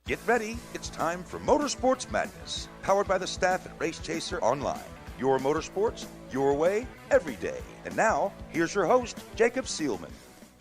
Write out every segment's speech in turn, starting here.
Get ready, it's time for Motorsports Madness, powered by the staff at Race Chaser Online. Your motorsports, your way, every day. And now, here's your host, Jacob Seelman.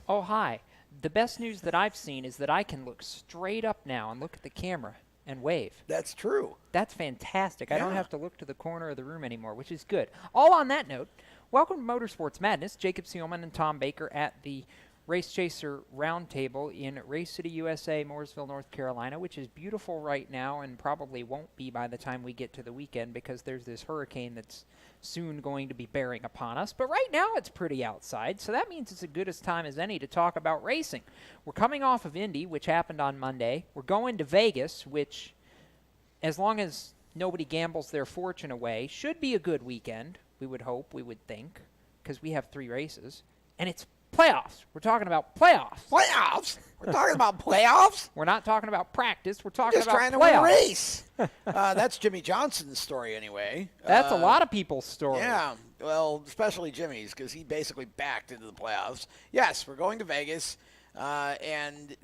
Oh, hi. The best news that I've seen is that I can look straight up now and look at the camera and wave. That's true. That's fantastic. Yeah. I don't have to look to the corner of the room anymore, which is good. All on that note, welcome to Motorsports Madness. Jacob Seelman and Tom Baker at the Race Chaser Roundtable in Race City, USA, Mooresville, North Carolina, which is beautiful right now and probably won't be by the time we get to the weekend because there's this hurricane that's soon going to be bearing upon us. But right now it's pretty outside, so that means it's as good a time as any to talk about racing. We're coming off of Indy, which happened on Monday. We're going to Vegas, which, as long as nobody gambles their fortune away, should be a good weekend, we would hope, we would think, because we have 3 races. And it's playoffs. We're talking about playoffs. Playoffs? We're talking about playoffs? We're not talking about practice. We're talking Just about trying playoffs. to win a race. That's Jimmy Johnson's story anyway. That's a lot of people's story. Yeah, well, especially Jimmy's, because he basically backed into the playoffs. Yes, we're going to Vegas, and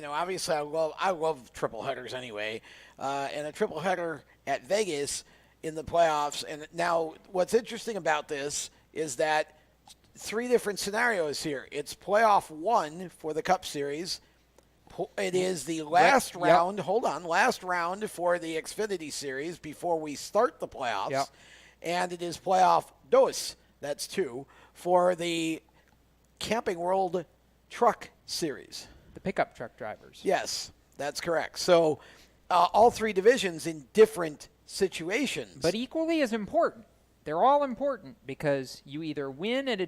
obviously I love triple headers anyway, and a triple header at Vegas in the playoffs. And now, what's interesting about this is that 3 different scenarios here. It's playoff 1 for the Cup Series. It is the last round. Hold on, last round for the Xfinity Series before we start the playoffs. Yep. And it is playoff 2. That's 2 for the Camping World Truck Series. The pickup truck drivers. Yes, that's correct. So all 3 divisions in different situations. But equally as important. They're all important because you either win and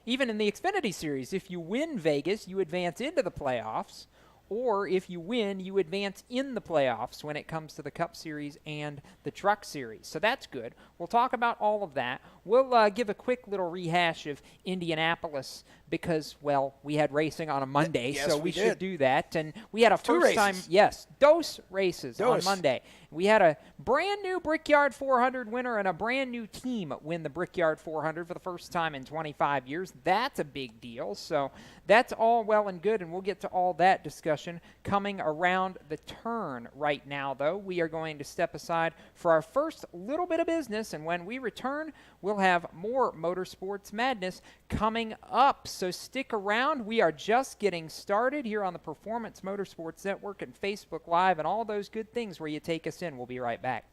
even in the Xfinity Series, if you win Vegas, you advance into the playoffs, or if you win, you advance in the playoffs when it comes to the Cup Series and the Truck Series. So that's good. We'll talk about all of that. We'll give a quick little rehash of Indianapolis because, we had racing on a Monday, yes, so we should do that. And we had a 2 first time, races. Dos races on Monday. We had a brand new Brickyard 400 winner and a brand new team win the Brickyard 400 for the first time in 25 years. That's a big deal. So that's all well and good, and we'll get to all that discussion coming around the turn. Right now, though, we are going to step aside for our first little bit of business, and when we return, we'll have more Motorsports Madness coming up. So stick around. We are just getting started here on the Performance Motorsports Network and Facebook Live and all those good things where you take us in. We'll be right back.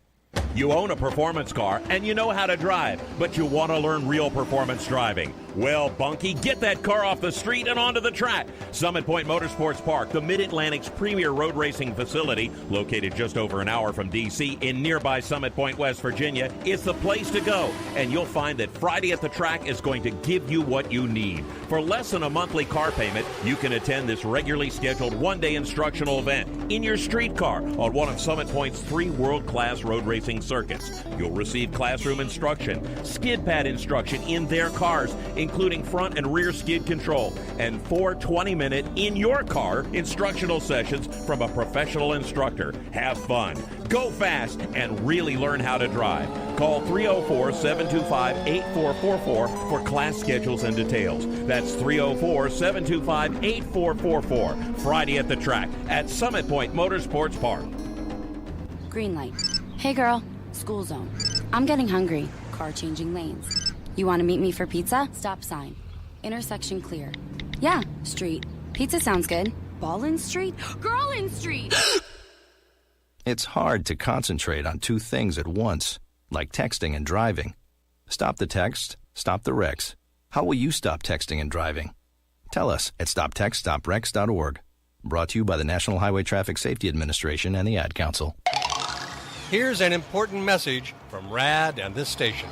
You own a performance car and you know how to drive, but you want to learn real performance driving. Well, Bunky, get that car off the street and onto the track. Summit Point Motorsports Park, the Mid-Atlantic's premier road racing facility, located just over an hour from D.C. in nearby Summit Point, West Virginia, is the place to go. And you'll find that Friday at the Track is going to give you what you need. For less than a monthly car payment, you can attend this regularly scheduled one-day instructional event in your street car on one of Summit Point's 3 world-class road racing circuits. You'll receive classroom instruction, skid pad instruction in their cars, including front and rear skid control, and 4 20-minute in-your-car instructional sessions from a professional instructor. Have fun, go fast, and really learn how to drive. Call 304-725-8444 for class schedules and details. That's 304-725-8444. Friday at the Track at Summit Point Motorsports Park. Green light. Hey girl, school zone. I'm getting hungry. Car changing lanes. You want to meet me for pizza? Stop sign. Intersection clear. Yeah, street. Pizza sounds good. Ball in street? Girl in street! It's hard to concentrate on 2 things at once, like texting and driving. Stop the text, stop the wrecks. How will you stop texting and driving? Tell us at stoptextstopwrecks.org. Brought to you by the National Highway Traffic Safety Administration and the Ad Council. Here's an important message from RAD and this station.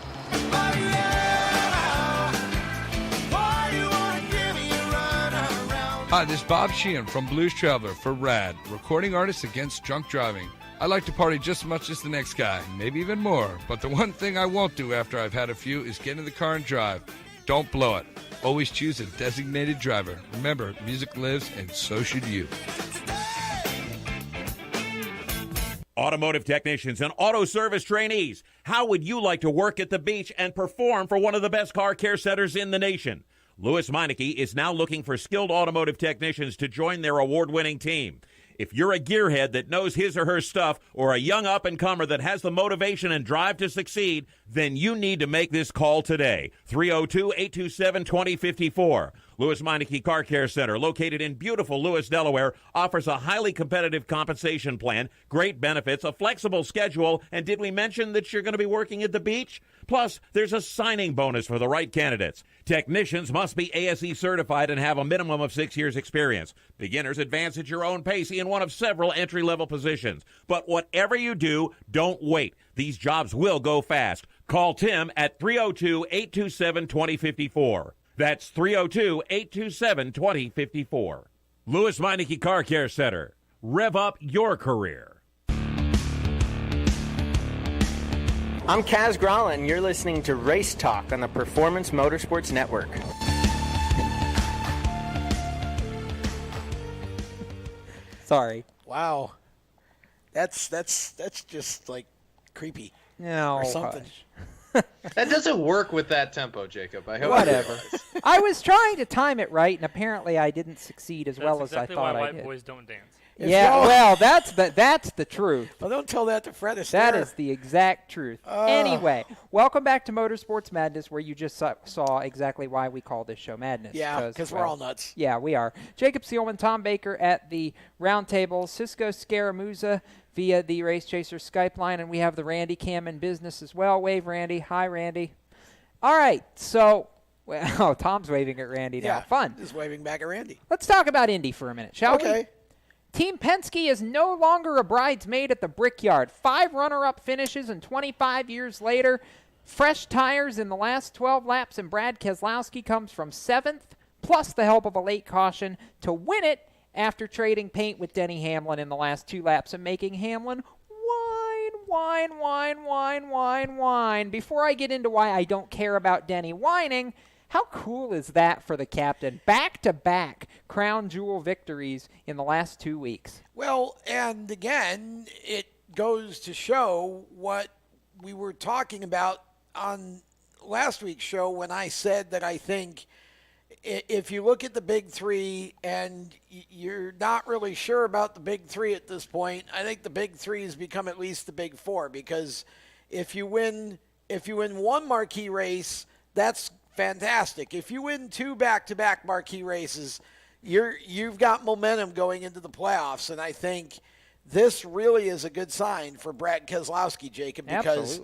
Hi, this is Bob Sheehan from Blues Traveler for RAD, recording artists against drunk driving. I like to party just as much as the next guy, maybe even more, but the one thing I won't do after I've had a few is get in the car and drive. Don't blow it. Always choose a designated driver. Remember, music lives, and so should you. Automotive technicians and auto service trainees, how would you like to work at the beach and perform for one of the best car care centers in the nation? Louis Meineke is now looking for skilled automotive technicians to join their award-winning team. If you're a gearhead that knows his or her stuff, or a young up-and-comer that has the motivation and drive to succeed, then you need to make this call today. 302-827-2054. Lewis Meineke Car Care Center, located in beautiful Lewis, Delaware, offers a highly competitive compensation plan, great benefits, a flexible schedule, and did we mention that you're going to be working at the beach? Plus, there's a signing bonus for the right candidates. Technicians must be ASE certified and have a minimum of 6 years experience. Beginners advance at your own pace in one of several entry-level positions. But whatever you do, don't wait. These jobs will go fast. Call Tim at 302-827-2054. That's 302-827-2054. Lewis Meineke Car Care Center. Rev up your career. I'm Kaz Gralla, and you're listening to Race Talk on the Performance Motorsports Network. Sorry. Wow. That's just like creepy. No. Or something. That doesn't work with that tempo, Jacob. I hope. Whatever. I was trying to time it right, and apparently I didn't succeed as well as I thought I did. That's exactly why white boys don't dance. Yeah, well, that's the truth. Well, don't tell that to Fred Astaire. That is the exact truth. Anyway, welcome back to Motorsports Madness, where you just saw exactly why we call this show Madness. Yeah, because we're all nuts. Yeah, we are. Jacob Seelman, Tom Baker at the round table, Cisco Scaramuzza via the Race Chaser Skype line, and we have the Randy Cam in business as well. Wave, Randy. Hi, Randy. All right, so, well, Tom's waving at Randy now. Fun. Just waving back at Randy. Let's talk about Indy for a minute, shall we? Okay. Team Penske is no longer a bridesmaid at the Brickyard. 5 runner-up finishes, and 25 years later, fresh tires in the last 12 laps, and Brad Keselowski comes from 7th, plus the help of a late caution, to win it after trading paint with Denny Hamlin in the last 2 laps and making Hamlin whine. Before I get into why I don't care about Denny whining, how cool is that for the captain? Back-to-back crown jewel victories in the last 2 weeks. Well, and again, it goes to show what we were talking about on last week's show when I said that I think if you look at the big three and you're not really sure about the big three at this point, I think the big three has become at least the big four, because if you win one marquee race, that's fantastic. If you win 2 back-to-back marquee races, you've got momentum going into the playoffs, and I think this really is a good sign for Brad Keselowski, Jacob, because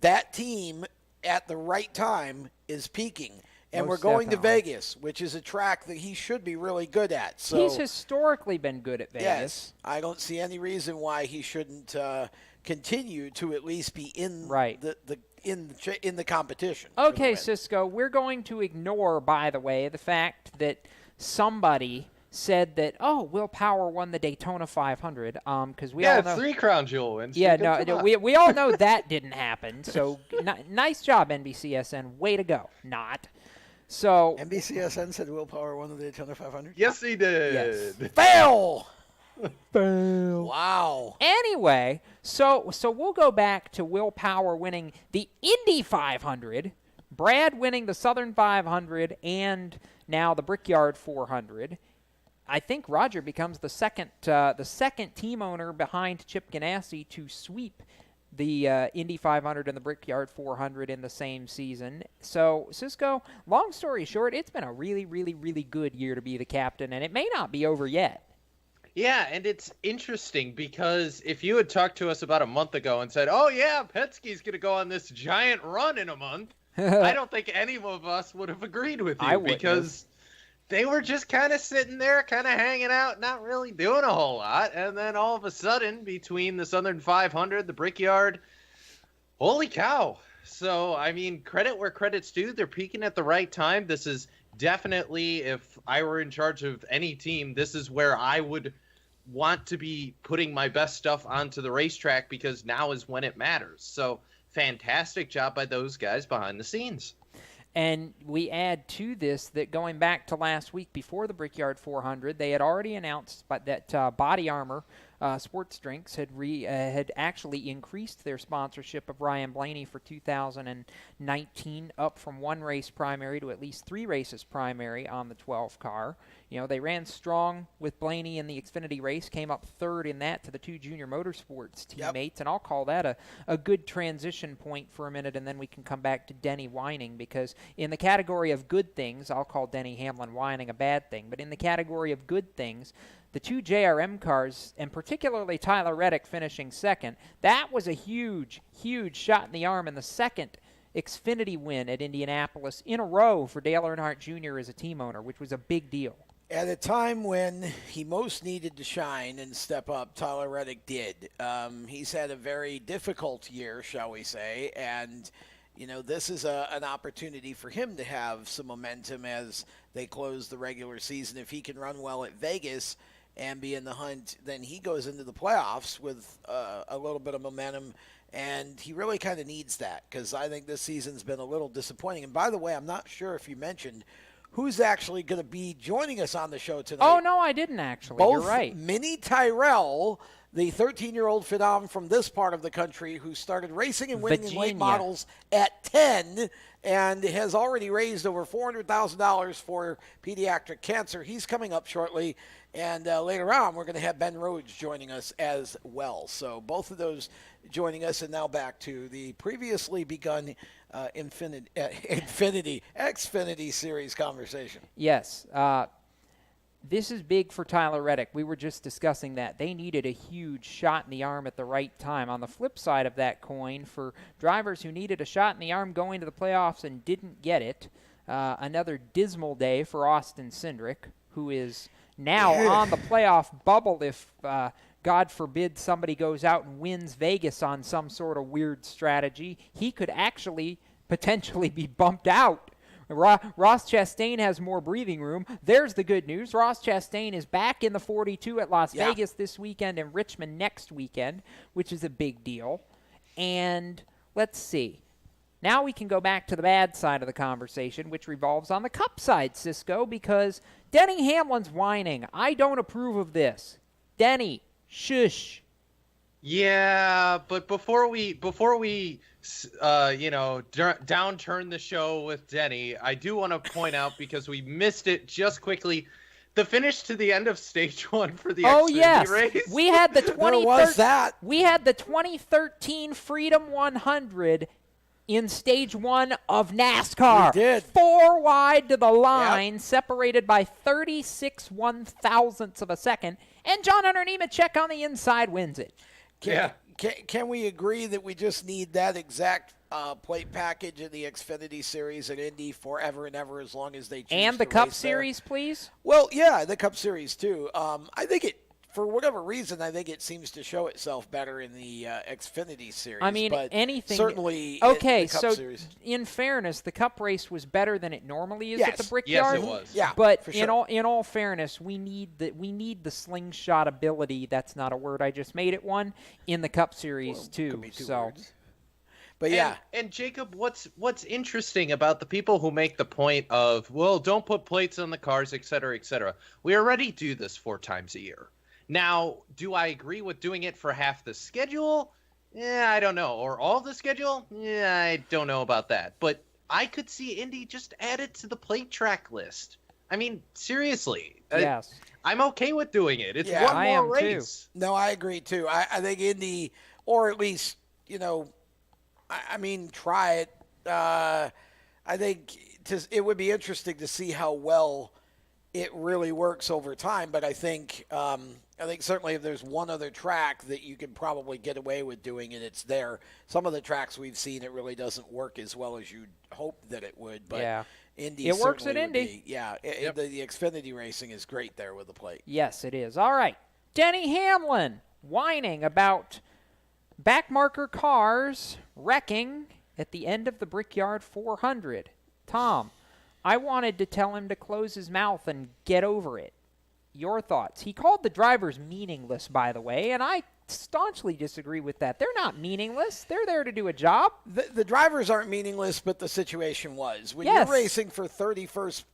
that team at the right time is peaking. And we're going to Vegas, which is a track that he should be really good at. So he's historically been good at Vegas. Yes, I don't see any reason why he shouldn't continue to at least be in the competition. Okay, Cisco, we're going to ignore, by the way, the fact that somebody said that, Will Power won the Daytona 500, because we all know 3 crown jewel wins. Yeah, no, we all know that didn't happen. So nice job, NBCSN. Way to go. Not. So NBCSN said Will Power won the Daytona 500? Yes, he did. Yes. Fail! Fail. Wow. Anyway, so we'll go back to Will Power winning the Indy 500, Brad winning the Southern 500, and now the Brickyard 400. I think Roger becomes the second team owner behind Chip Ganassi to sweep the Indy 500 and the Brickyard 400 in the same season. So, Cisco, long story short, it's been a really, really, really good year to be the captain, and it may not be over yet. Yeah, and it's interesting because if you had talked to us about a month ago and said, Penske's going to go on this giant run in a month, I don't think any of us would have agreed with you, because they were just kind of sitting there, kind of hanging out, not really doing a whole lot. And then all of a sudden, between the Southern 500, the Brickyard, holy cow. So, I mean, credit where credit's due. They're peaking at the right time. This is definitely, if I were in charge of any team, this is where I would want to be putting my best stuff onto the racetrack, because now is when it matters. So, fantastic job by those guys behind the scenes. And we add to this that going back to last week before the Brickyard 400, they had already announced that body armor sports drinks had actually increased their sponsorship of Ryan Blaney for 2019, up from 1 race primary to at least 3 races primary on the 12 car. You know, they ran strong with Blaney in the Xfinity race, came up 3rd in that to the 2 Junior Motorsports teammates, and I'll call that a good transition point for a minute, and then we can come back to Denny whining, because in the category of good things, I'll call Denny Hamlin whining a bad thing, but in the category of good things, the 2 JRM cars, and particularly Tyler Reddick finishing 2nd, that was a huge, huge shot in the arm, and the 2nd Xfinity win at Indianapolis in a row for Dale Earnhardt Jr. as a team owner, which was a big deal. At a time when he most needed to shine and step up, Tyler Reddick did. He's had a very difficult year, shall we say, and you know, this is an opportunity for him to have some momentum as they close the regular season. If he can run well at Vegas and be in the hunt, then he goes into the playoffs with a little bit of momentum, and he really kind of needs that, because I think this season's been a little disappointing. And by the way, I'm not sure if you mentioned who's actually going to be joining us on the show tonight. Oh, no, I didn't actually. You're right. Minnie Tyrell, the 13-year-old phenom from this part of the country who started racing and winning in late models at 10 and has already raised over $400,000 for pediatric cancer. He's coming up shortly. And later on, we're going to have Ben Rhodes joining us as well. So both of those joining us, and now back to the previously begun Xfinity Series conversation. Yes. This is big for Tyler Reddick. We were just discussing that. They needed a huge shot in the arm at the right time. On the flip side of that coin, for drivers who needed a shot in the arm going to the playoffs and didn't get it, another dismal day for Austin Cindric, who is now on the playoff bubble if, God forbid, somebody goes out and wins Vegas on some sort of weird strategy. He could actually potentially be bumped out. Ross Chastain has more breathing room. There's the good news. Ross Chastain is back in the 42 at Las Vegas this weekend and Richmond next weekend, which is a big deal. And let's see. Now we can go back to the bad side of the conversation, which revolves on the Cup side, Cisco, because Denny Hamlin's whining. I don't approve of this. Denny, shush. Yeah, but before we downturn the show with Denny, I do want to point out, because we missed it just quickly, the finish to the end of stage 1 for the Xfinity race. We had the We had the 2013 Freedom 100 in stage 1 of NASCAR. We did. 4 wide to the line, separated by 36 1/1000ths of a second, and John Hunter Nemechek on the inside wins it. Can we agree that we just need that exact plate package in the Xfinity Series at Indy forever and ever, as long as they choose and the Cup Series, please? Well, yeah, the Cup Series too. I think for whatever reason, I think it seems to show itself better in the Xfinity Series. I mean, but anything. Certainly, okay, the Cup so Series. In fairness, the Cup race was better than it normally is at the Yes, Brickyard. it was. Yeah, but for sure. in all fairness, we need the slingshot ability. That's not a word. I just made it one in the Cup Series too. Could be two so. words. But yeah. And Jacob, what's interesting about the people who make the point of, well, don't put plates on the cars, et cetera, et cetera. We already do this 4 times a year. Now, do I agree with doing it for half the schedule? Yeah, I don't know. Or all the schedule? Yeah, I don't know about that. But I could see Indy just add it to the plate track list. I mean, seriously. Yes. I'm okay with doing it. It's one I more am race. No, I agree too. I think Indy, or at least, try it. I think it would be interesting to see how well it really works over time. But I think certainly if there's one other track that you can probably get away with doing it, it's there. Some of the tracks we've seen, it really doesn't work as well as you'd hope that it would. But Indy, it works at Indy. The Xfinity racing is great there with the plate. Yes, it is. All right, Denny Hamlin whining about backmarker cars wrecking at the end of the Brickyard 400. Tom, I wanted to tell him to close his mouth and get over it. Your thoughts? He called the drivers meaningless, by the way, and I staunchly disagree with that. They're not meaningless. They're there to do a job. The drivers aren't meaningless, but the situation was. When you're racing for 31st,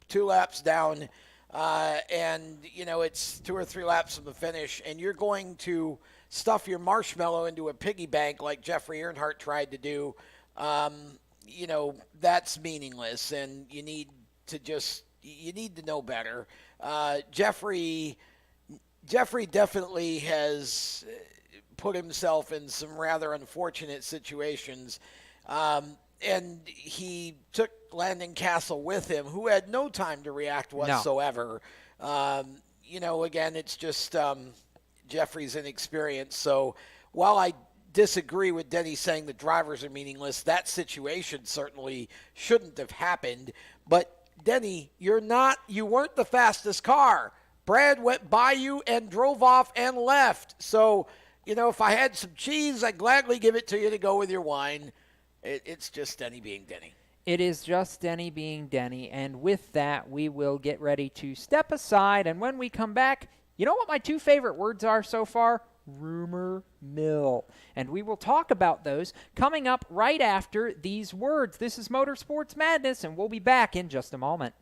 2 laps down and, it's 2 or 3 laps from the finish, and you're going to stuff your marshmallow into a piggy bank like Jeffrey Earnhardt tried to do, that's meaningless, and you need to know better. Jeffrey definitely has put himself in some rather unfortunate situations, and he took Landon Castle with him, who had no time to react whatsoever. No. Again, it's just Jeffrey's inexperience. So while I disagree with Denny saying the drivers are meaningless, that situation certainly shouldn't have happened. But Denny, you weren't the fastest car. Brad went by you and drove off and left. So, if I had some cheese, I'd gladly give it to you to go with your wine. It's just Denny being Denny. It is just Denny being Denny. And with that, we will get ready to step aside. And when we come back, you know what my 2 favorite words are so far? Rumor mill. And we will talk about those coming up right after these words. This is Motorsports Madness, and we'll be back in just a moment.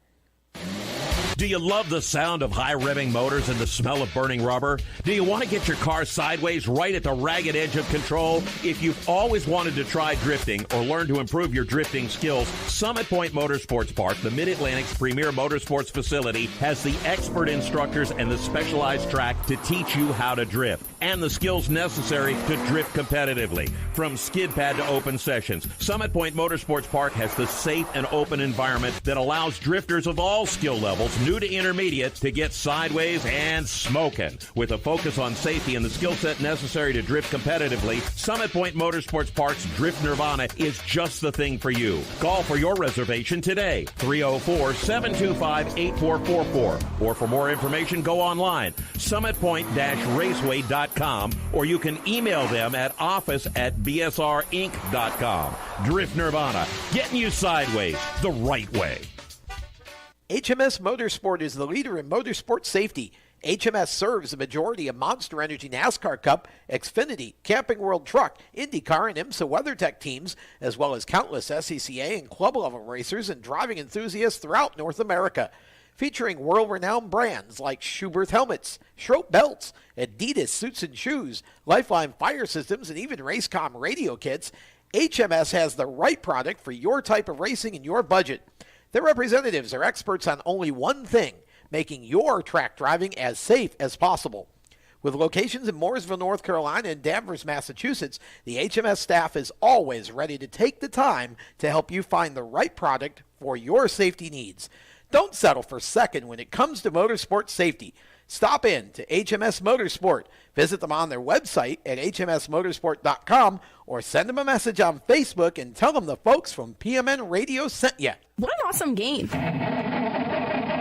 Do you love the sound of high-revving motors and the smell of burning rubber? Do you want to get your car sideways right at the ragged edge of control? If you've always wanted to try drifting or learn to improve your drifting skills, Summit Point Motorsports Park, the Mid-Atlantic's premier motorsports facility, has the expert instructors and the specialized track to teach you how to drift and the skills necessary to drift competitively. From skid pad to open sessions, Summit Point Motorsports Park has the safe and open environment that allows drifters of all skill levels, new to intermediate, to get sideways and smoking. With a focus on safety and the skill set necessary to drift competitively, Summit Point Motorsports Park's Drift Nirvana is just the thing for you. Call for your reservation today, 304-725-8444. Or for more information, go online, summitpoint-raceway.com, or you can email them at office@bsrinc.com. Drift Nirvana, getting you sideways the right way. HMS Motorsport is the leader in motorsport safety. HMS serves the majority of Monster Energy NASCAR Cup, Xfinity, Camping World Truck, IndyCar, and IMSA WeatherTech teams, as well as countless SCCA and club-level racers and driving enthusiasts throughout North America. Featuring world-renowned brands like Schuberth helmets, Schroep belts, Adidas suits and shoes, Lifeline fire systems, and even Racecom radio kits, HMS has the right product for your type of racing and your budget. Their representatives are experts on only one thing, making your track driving as safe as possible. With locations in Mooresville, North Carolina, and Danvers, Massachusetts, the HMS staff is always ready to take the time to help you find the right product for your safety needs. Don't settle for second when it comes to motorsport safety. Stop in to HMS Motorsport. Visit them on their website at hmsmotorsport.com or send them a message on Facebook and tell them the folks from PMN Radio sent you. What an awesome game.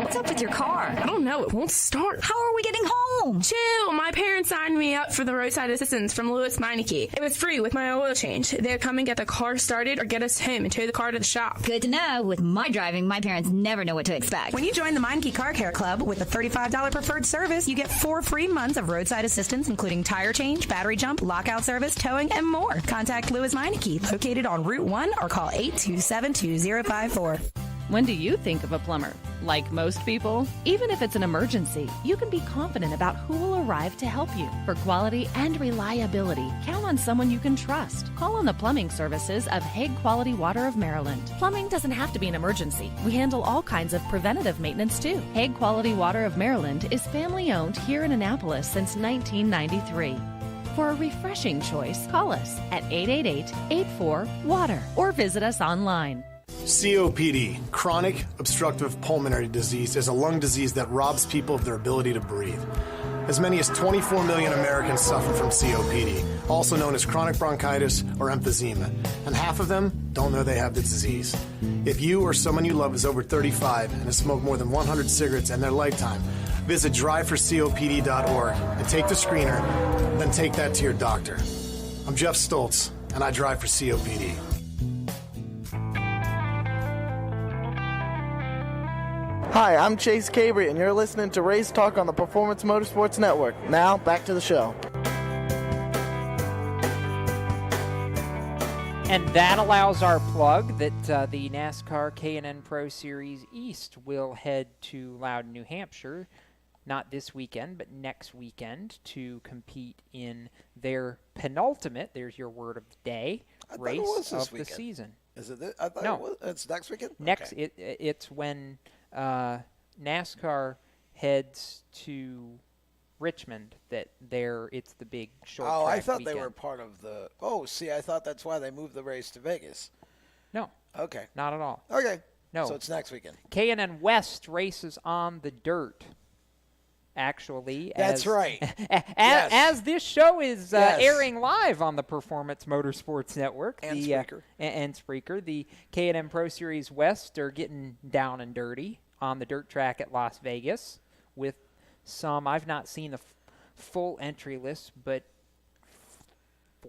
What's up with your car? I don't know. It won't start. How are we getting home? Chill. My parents signed me up for the roadside assistance from Lewis Meineke. It was free with my oil change. They'd come and get the car started or get us home and tow the car to the shop. Good to know. With my driving, my parents never know what to expect. When you join the Meineke Car Care Club with a $35 preferred service, you get 4 free months of roadside assistance, including tire change, battery jump, lockout service, towing, and more. Contact Lewis Meineke, located on Route 1, or call 827-2054. When do you think of a plumber? Like most people, even if it's an emergency, you can be confident about who will arrive to help you. For quality and reliability, count on someone you can trust. Call on the plumbing services of Hague Quality Water of Maryland. Plumbing doesn't have to be an emergency. We handle all kinds of preventative maintenance too. Hague Quality Water of Maryland is family-owned here in Annapolis since 1993. For a refreshing choice, call us at 888-84-WATER or visit us online. COPD, chronic obstructive pulmonary disease, is a lung disease that robs people of their ability to breathe. As many as 24 million Americans suffer from COPD, also known as chronic bronchitis or emphysema, and half of them don't know they have the disease. If you or someone you love is over 35 and has smoked more than 100 cigarettes in their lifetime, visit driveforcopd.org and take the screener, then take that to your doctor. I'm Jeff Stoltz, and I drive for COPD. Hi, I'm Chase Cabre, and you're listening to Race Talk on the Performance Motorsports Network. Now, back to the show. And that allows our plug that the NASCAR K&N Pro Series East will head to Loudon, New Hampshire, not this weekend, but next weekend, to compete in their penultimate, there's your word of the day, race of the season. Is it this? I thought No. it's next weekend? Next, Okay. it's when NASCAR heads to Richmond that it's the big short track I thought weekend. they were part of the. Oh, see, I thought that's why they moved the race to Vegas. No. Okay. Not at all. Okay. No. So it's next weekend. K&N West races on the dirt. Actually, That's right. As this show is Yes. airing live on the Performance Motorsports Network And the, Spreaker. And Spreaker, the K&N Pro Series West are getting down and dirty on the dirt track at Las Vegas with some. I've not seen the full entry list, but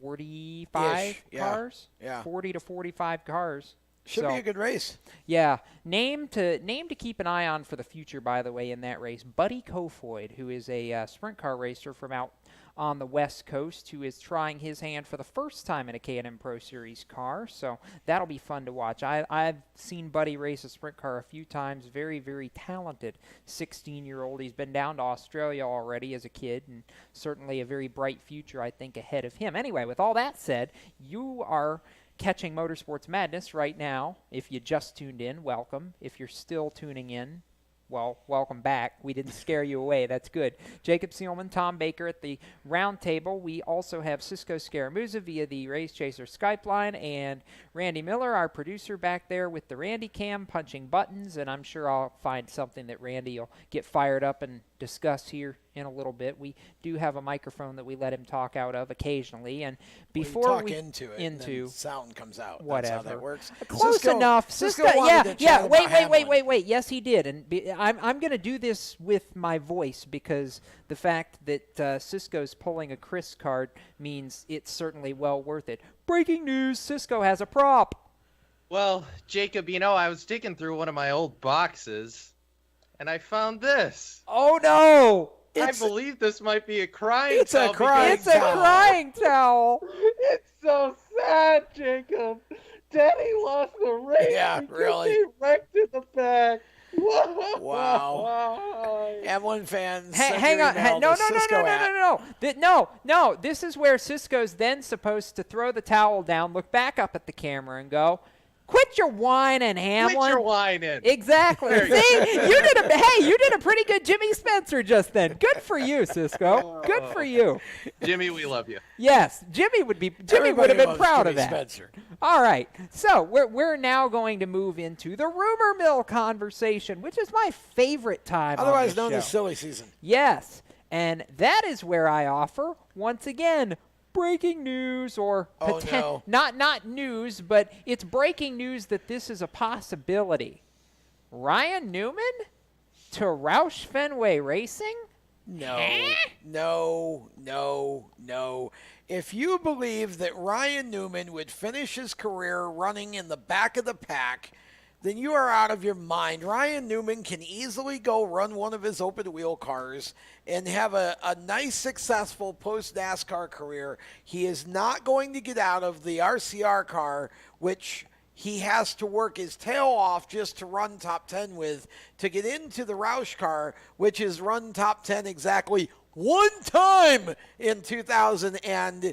45 cars. Yeah. 40 to 45 cars. Should be a good race. Yeah. Name to keep an eye on for the future, by the way, in that race, Buddy Kofoid, who is a sprint car racer from out on the West Coast, who is trying his hand for the first time in a K&N Pro Series car. So that'll be fun to watch. I've seen Buddy race a sprint car a few times. Very, very talented 16-year-old. He's been down to Australia already as a kid, and certainly a very bright future, I think, ahead of him. Anyway, with all that said, you are catching Motorsports Madness right now. If you just tuned in, welcome. If you're still tuning in, well, welcome back. We didn't scare you away. That's good. Jacob Seelman, Tom Baker at the round table. We also have Cisco Scaramouza via the Race Chaser Skype line, and Randy Miller, our producer, back there with the Randy cam punching buttons, and I'm sure I'll find something that Randy will get fired up and discuss here in a little bit. We do have a microphone that we let him talk out of occasionally, and before we talk into it, and then sound comes out. Whatever. That's how that works. Close enough. Cisco Yeah. Wait. Yes, he did, and I'm going to do this with my voice because the fact that Cisco's pulling a Chris card means it's certainly well worth it. Breaking news: Cisco has a prop. Well, Jacob, I was digging through one of my old boxes, and I found this. Oh no! I believe this might be a crying It's towel. a crying It's a crying towel. It's so sad, Jacob. Daddy lost the race. Yeah, because really. He wrecked in the back. Wow. M1 fans. Hang on. No. This is where Cisco's then supposed to throw the towel down, look back up at the camera, and go, "Quit your whining, Hamlin." Quit your whining. Exactly. See, you did a pretty good Jimmy Spencer just then. Good for you, Cisco. Good for you. Jimmy, we love you. Yes, Jimmy would have been loves proud of Jimmy that. Spencer. All right, so we're now going to move into the rumor mill conversation, which is my favorite time. Otherwise on known the as show. silly season. Yes, and that is where I offer once again breaking news, or not news, but it's breaking news that this is a possibility. Ryan Newman to Roush Fenway Racing? No. If you believe that Ryan Newman would finish his career running in the back of the pack, then you are out of your mind. Ryan Newman can easily go run one of his open-wheel cars and have a nice, successful post-NASCAR career. He is not going to get out of the RCR car, which he has to work his tail off just to run top 10 with, to get into the Roush car, which is run top 10 exactly one time in 2018.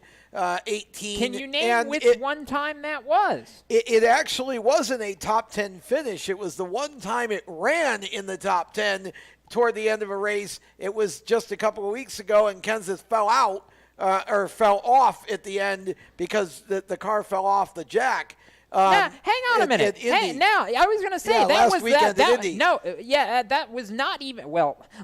Can you name which one time that was? It actually wasn't a top 10 finish. It was the one time it ran in the top 10 toward the end of a race. It was just a couple of weeks ago, and Kenseth fell out or fell off at the end because the car fell off the jack. Hang on a minute. Now, I was going to say, that was Indy. That was not even,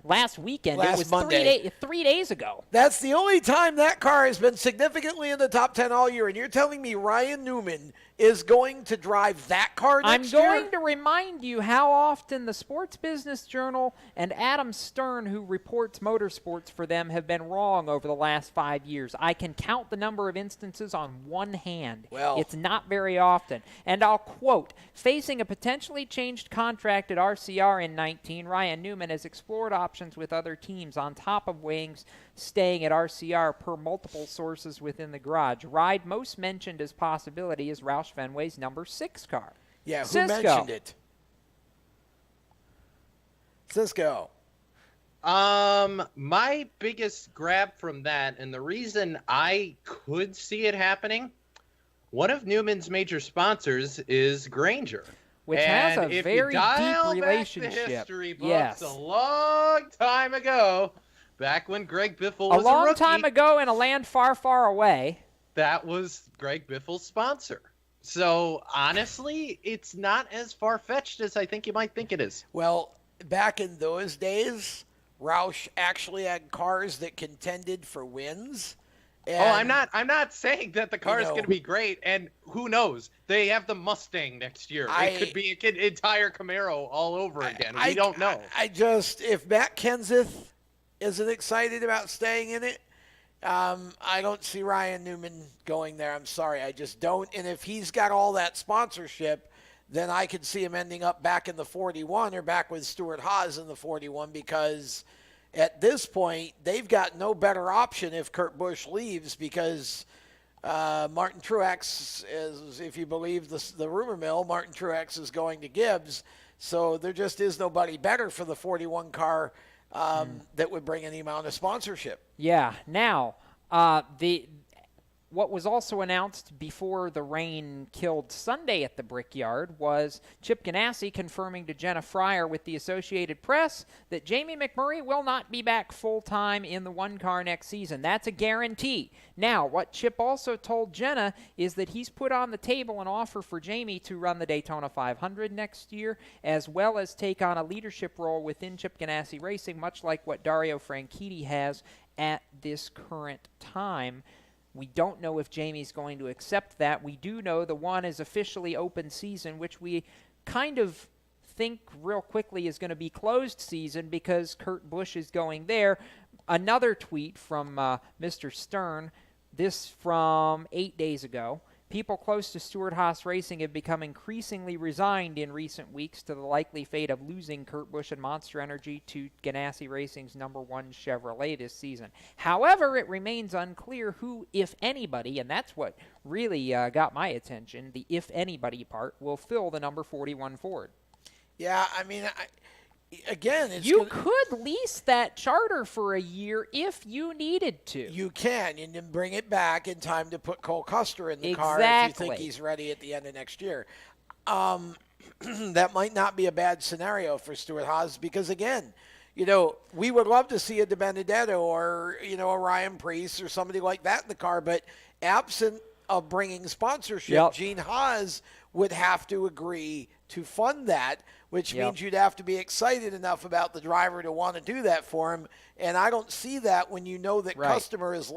last weekend. Last it was Monday. 3 days ago. That's the only time that car has been significantly in the top 10 all year. And you're telling me Ryan Newman is going to drive that car next year? I'm going to remind you how often the Sports Business Journal and Adam Stern, who reports motorsports for them, have been wrong over the last 5 years. I can count the number of instances on one hand. Well, it's not very often. And I'll quote, facing a potentially changed contract at RCR in 19, Ryan Newman has explored options with other teams on top of Wings staying at RCR per multiple sources within the garage. Ride most mentioned as possibility is Roush Fenway's number 6 car. Yeah, who Cisco. mentioned it? Cisco. My biggest grab from that, and the reason I could see it happening, one of Newman's major sponsors is Granger. Which and has a if very you dial deep relationship. Back the history books yes. a long time ago, back when Greg Biffle was a long rookie, time ago in a land far, far away. That was Greg Biffle's sponsor. So, honestly, it's not as far-fetched as I think you might think it is. Well, back in those days, Roush actually had cars that contended for wins. And, I'm not saying that the car is going to be great, and who knows? They have the Mustang next year. It could be an entire Camaro all over again. We don't know. If Matt Kenseth isn't excited about staying in it, I don't see Ryan Newman going there. I'm sorry, I just don't. And if he's got all that sponsorship, then I could see him ending up back in the 41 or back with Stuart Haas in the 41, because at this point, they've got no better option if Kurt Busch leaves, because Martin Truex is, if you believe the rumor mill, Martin Truex is going to Gibbs. So there just is nobody better for the 41 car that would bring any amount of sponsorship. Yeah. Now, what was also announced before the rain killed Sunday at the Brickyard was Chip Ganassi confirming to Jenna Fryer with the Associated Press that Jamie McMurray will not be back full-time in the one car next season. That's a guarantee. Now, what Chip also told Jenna is that he's put on the table an offer for Jamie to run the Daytona 500 next year, as well as take on a leadership role within Chip Ganassi Racing, much like what Dario Franchitti has at this current time. We don't know if Jamie's going to accept that. We do know the one is officially open season, which we kind of think real quickly is going to be closed season because Kurt Busch is going there. Another tweet from Mr. Stern, this from 8 days ago. People close to Stuart Haas Racing have become increasingly resigned in recent weeks to the likely fate of losing Kurt Busch and Monster Energy to Ganassi Racing's number 1 Chevrolet this season. However, it remains unclear who, if anybody, and that's what really got my attention, the if anybody part, will fill the number 41 Ford. Yeah, I mean, again, you could lease that charter for a year if you needed to. You can, and then bring it back in time to put Cole Custer in the car if you think he's ready at the end of next year. That might not be a bad scenario for Stuart Haas because, again, we would love to see a De Benedetto or, a Ryan Preece or somebody like that in the car, but absent of bringing sponsorship, Gene Haas would have to agree to fund that, which means you'd have to be excited enough about the driver to want to do that for him. And I don't see that when you know that Custer is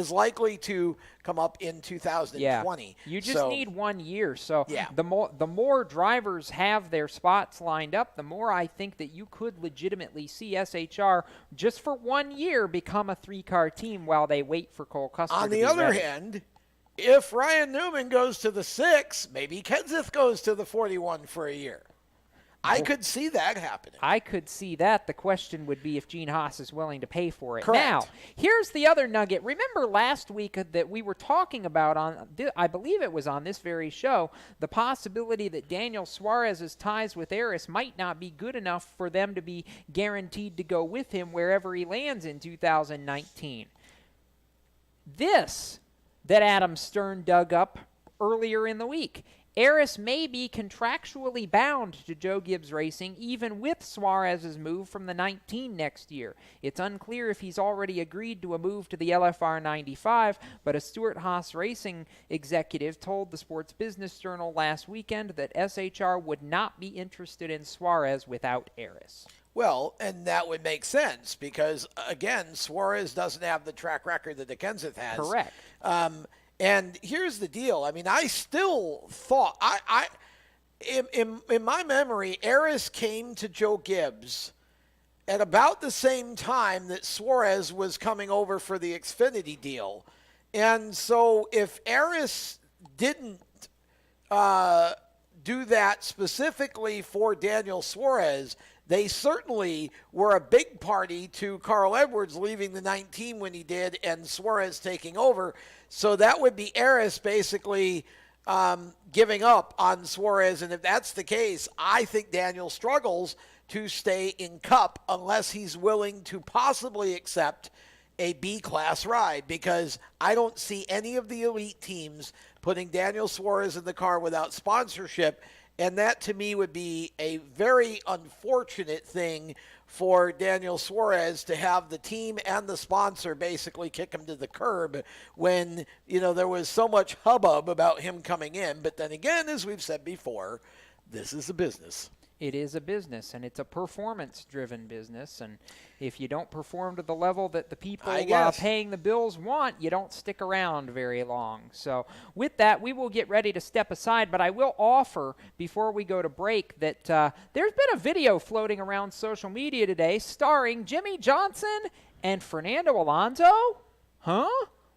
likely to come up in 2020. Yeah. You just need 1 year. So the more drivers have their spots lined up, the more I think that you could legitimately see SHR just for 1 year become a 3-car team while they wait for Cole Custer to be ready. On the other hand, if Ryan Newman goes to the 6, maybe Kenseth goes to the 41 for a year. I could see that happening. I could see that. The question would be if Gene Haas is willing to pay for it. Correct. Now, here's the other nugget. Remember last week that we were talking about, I believe it was on this very show, the possibility that Daniel Suarez's ties with Eris might not be good enough for them to be guaranteed to go with him wherever he lands in 2019. This that Adam Stern dug up earlier in the week. Eris may be contractually bound to Joe Gibbs Racing even with Suarez's move from the 19 next year. It's unclear if he's already agreed to a move to the LFR 95, but a Stuart Haas Racing executive told the Sports Business Journal last weekend that SHR would not be interested in Suarez without Eris. Well, and that would make sense because, again, Suarez doesn't have the track record that the Kenseth has. Correct. And here's the deal. I mean, I still thought in my memory, Eris came to Joe Gibbs at about the same time that Suarez was coming over for the Xfinity deal. And so if Eris didn't do that specifically for Daniel Suarez, they certainly were a big party to Carl Edwards leaving the 19 when he did and Suarez taking over. So that would be Eris basically giving up on Suarez. And if that's the case, I think Daniel struggles to stay in Cup unless he's willing to possibly accept a B-class ride, because I don't see any of the elite teams putting Daniel Suarez in the car without sponsorship. And that, to me, would be a very unfortunate thing for Daniel Suarez to have the team and the sponsor basically kick him to the curb when, there was so much hubbub about him coming in. But then again, as we've said before, this is a business. It is a business, and it's a performance-driven business. And if you don't perform to the level that the people paying the bills want, you don't stick around very long. So with that, we will get ready to step aside. But I will offer, before we go to break, that there's been a video floating around social media today starring Jimmy Johnson and Fernando Alonso. Huh?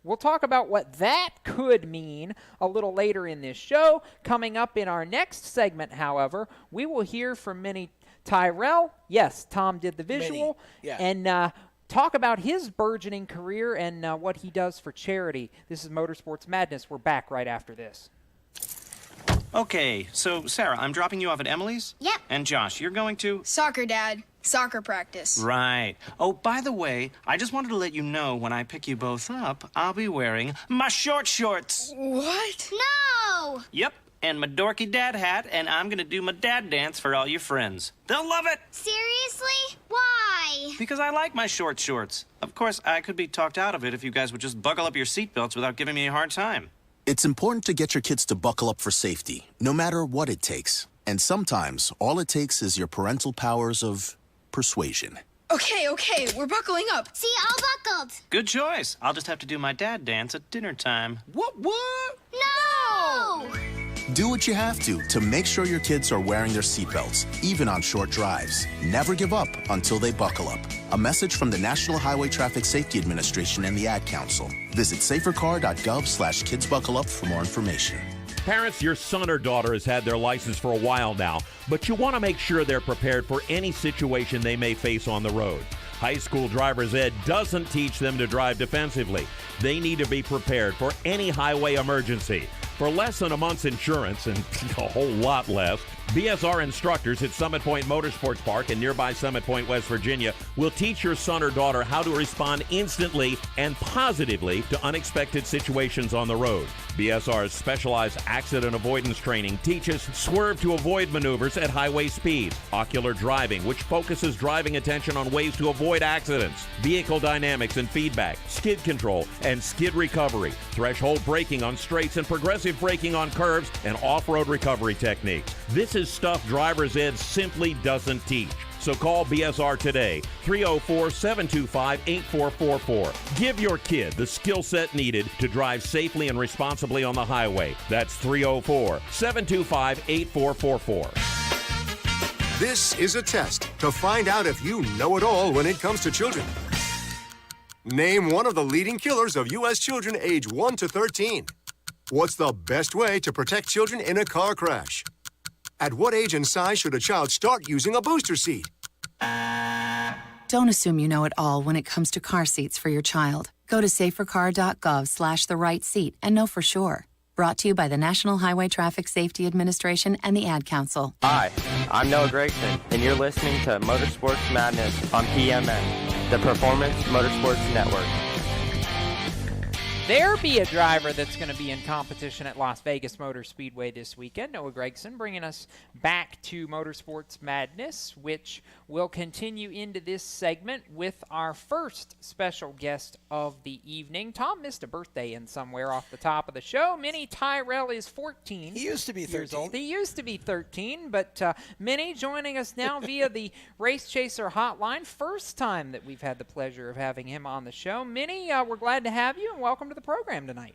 We'll talk about what that could mean a little later in this show. Coming up in our next segment, however, we will hear from Minnie Tyrell. Yes, Tom did the visual. And talk about his burgeoning career and what he does for charity. This is Motorsports Madness. We're back right after this. Okay, so Sarah, I'm dropping you off at Emily's? Yep. And Josh, you're going to? Soccer, Dad. Soccer practice. Right. Oh, by the way, I just wanted to let you know when I pick you both up, I'll be wearing my short shorts. What? No! Yep, and my dorky dad hat, and I'm gonna do my dad dance for all your friends. They'll love it! Seriously? Why? Because I like my short shorts. Of course, I could be talked out of it if you guys would just buckle up your seatbelts without giving me a hard time. It's important to get your kids to buckle up for safety, no matter what it takes. And sometimes, all it takes is your parental powers of persuasion. Okay, we're buckling up. See, all buckled. Good choice. I'll just have to do my dad dance at dinner time. What? No! Do what you have to make sure your kids are wearing their seatbelts, even on short drives. Never give up until they buckle up. A message from the National Highway Traffic Safety Administration and the Ad Council. Visit safercar.gov/kidsbuckleup for more information. Parents, your son or daughter has had their license for a while now, but you want to make sure they're prepared for any situation they may face on the road. High school driver's ed doesn't teach them to drive defensively. They need to be prepared for any highway emergency. For less than a month's insurance, and a whole lot less, BSR instructors at Summit Point Motorsports Park in nearby Summit Point, West Virginia, will teach your son or daughter how to respond instantly and positively to unexpected situations on the road. BSR's specialized accident avoidance training teaches swerve to avoid maneuvers at highway speed, ocular driving, which focuses driving attention on ways to avoid accidents, vehicle dynamics and feedback, skid control and skid recovery, threshold braking on straights and progressive braking on curves, and off-road recovery techniques. This is stuff driver's ed simply doesn't teach. So call BSR today, 304-725-8444. Give your kid the skill set needed to drive safely and responsibly on the highway. That's 304-725-8444. This is a test to find out if you know it all when it comes to children. Name one of the leading killers of U.S. children age 1 to 13. What's the best way to protect children in a car crash? At what age and size should a child start using a booster seat? Don't assume you know it all when it comes to car seats for your child. Go to safercar.gov/the-right-seat and know for sure. Brought to you by the National Highway Traffic Safety Administration and the Ad Council. Hi, I'm Noah Gregson, and you're listening to Motorsports Madness on PMN, the Performance Motorsports Network. There be a driver that's going to be in competition at Las Vegas Motor Speedway this weekend. Noah Gregson bringing us back to Motorsports Madness, which will continue into this segment with our first special guest of the evening. Tom missed a birthday in somewhere off the top of the show. Minnie Tyrell is 14. He used to be 13. Years old. He used to be 13, but Minnie joining us now via the Race Chaser hotline. First time that we've had the pleasure of having him on the show. Minnie, we're glad to have you, and welcome to the program tonight.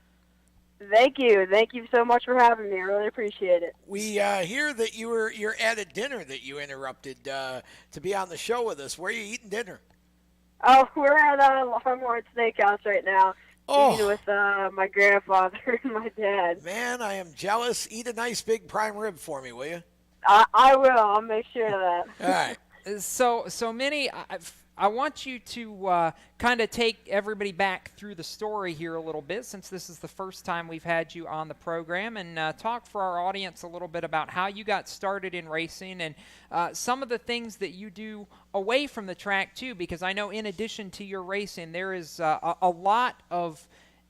Thank you. Thank you so much for having me. I really appreciate it. We hear that you're at a dinner that you interrupted to be on the show with us. Where are you eating dinner? Oh, we're at Longhorn Steakhouse right now. Eating with my grandfather and my dad. Man, I am jealous. Eat a nice big prime rib for me, will you? I will. I'll make sure of that. All right. So Minnie, I want you to kind of take everybody back through the story here a little bit, since this is the first time we've had you on the program, and talk for our audience a little bit about how you got started in racing and some of the things that you do away from the track too, because I know in addition to your racing, there is a lot of